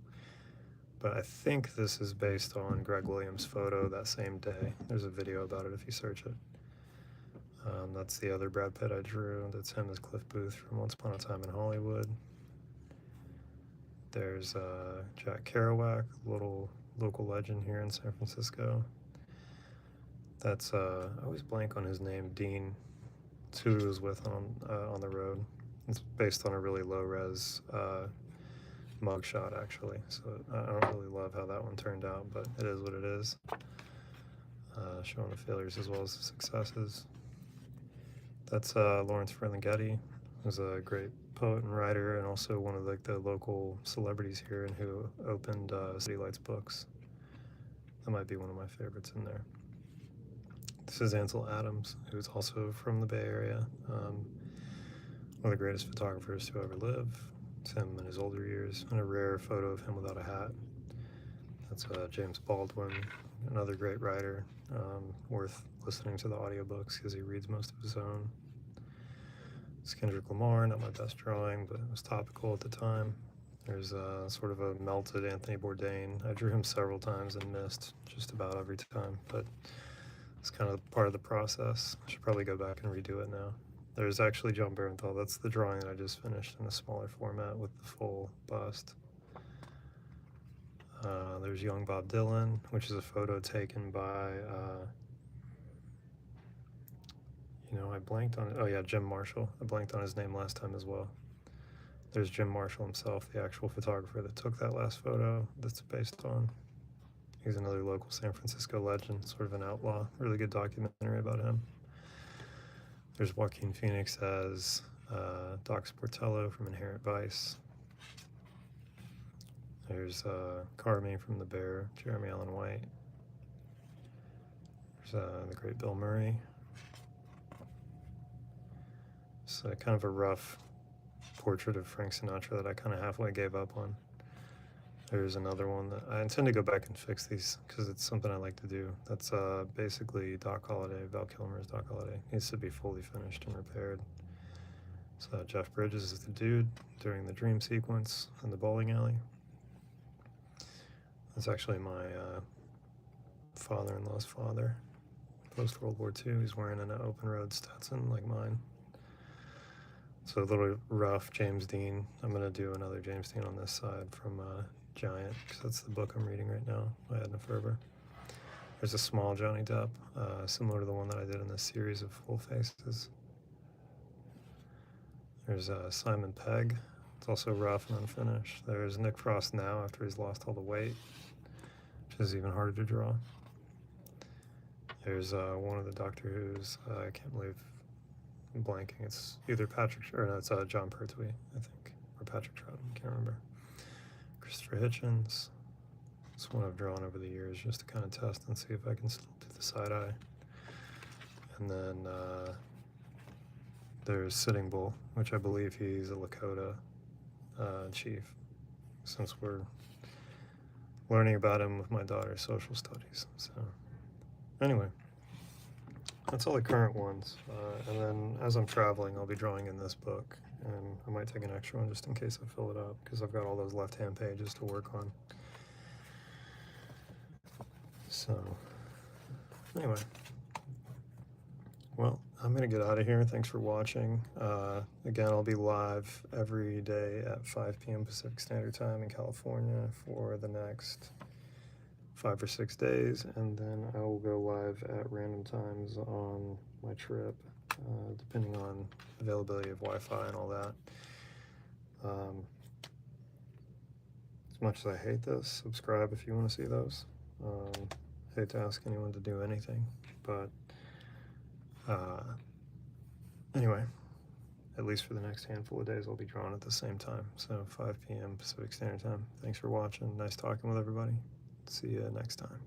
But I think this is based on Greg Williams' photo that same day. There's a video about it if you search it. That's the other Brad Pitt I drew. That's him as Cliff Booth from Once Upon a Time in Hollywood. There's Jack Kerouac, little local legend here in San Francisco. That's, I always blank on his name, Dean. It's who he was with on the road. It's based on a really low-res mugshot, actually. So I don't really love how that one turned out, but it is what it is. Showing the failures as well as the successes. That's Lawrence Ferlinghetti, who's a great poet and writer, and also one of the local celebrities here, and who opened City Lights Books. That might be one of my favorites in there. This is Ansel Adams, who's also from the Bay Area. One of the greatest photographers to ever live. It's him in his older years, and a rare photo of him without a hat. That's James Baldwin, another great writer, worth listening to the audiobooks because he reads most of his own. It's Kendrick Lamar, not my best drawing, but it was topical at the time. There's sort of a melted Anthony Bourdain. I drew him several times and missed just about every time, but it's kind of part of the process. I should probably go back and redo it now. There's actually John Bernthal. That's the drawing that I just finished in a smaller format with the full bust. There's young Bob Dylan, which is a photo taken by, I blanked on it. Oh yeah, Jim Marshall. I blanked on his name last time as well. There's Jim Marshall himself, the actual photographer that took that last photo that's based on. He's another local San Francisco legend, sort of an outlaw. Really good documentary about him. There's Joaquin Phoenix as Doc Sportello from Inherent Vice. There's Carmi from The Bear, Jeremy Allen White. There's the great Bill Murray. It's kind of a rough portrait of Frank Sinatra that I kind of halfway gave up on. There's another one that I intend to go back and fix these because it's something I like to do. That's basically Doc Holliday, Val Kilmer's Doc Holliday. Needs to be fully finished and repaired. So Jeff Bridges is the dude during the dream sequence in the bowling alley. That's actually my father-in-law's father, post-World War II. He's wearing an open road Stetson like mine. So a little rough James Dean. I'm going to do another James Dean on this side from Giant, because that's the book I'm reading right now by Edna Ferber. There's a small Johnny Depp, similar to the one that I did in this series of Full Faces. There's Simon Pegg. It's also rough and unfinished. There's Nick Frost now after he's lost all the weight, which is even harder to draw. There's one of the Doctor Who's, I can't believe I'm blanking. It's either it's John Pertwee, I think, or Patrick Troughton, I can't remember. Christopher Hitchens. It's one I've drawn over the years just to kind of test and see if I can still do the side eye. And then there's Sitting Bull, which I believe he's a Lakota chief, since we're learning about him with my daughter's social studies. So anyway, that's all the current ones. And then as I'm traveling, I'll be drawing in this book, and I might take an extra one just in case I fill it up, because I've got all those left-hand pages to work on. So anyway, well, I'm going to get out of here. Thanks for watching. Again, I'll be live every day at 5 p.m. Pacific Standard Time in California for the next 5 or 6 days, and then I will go live at random times on my trip, depending on availability of Wi-Fi and all that. As much as I hate this, subscribe if you want to see those. Hate to ask anyone to do anything, but anyway, at least for the next handful of days, I'll be drawing at the same time. So 5 p.m. Pacific Standard Time. Thanks for watching. Nice talking with everybody. See you next time.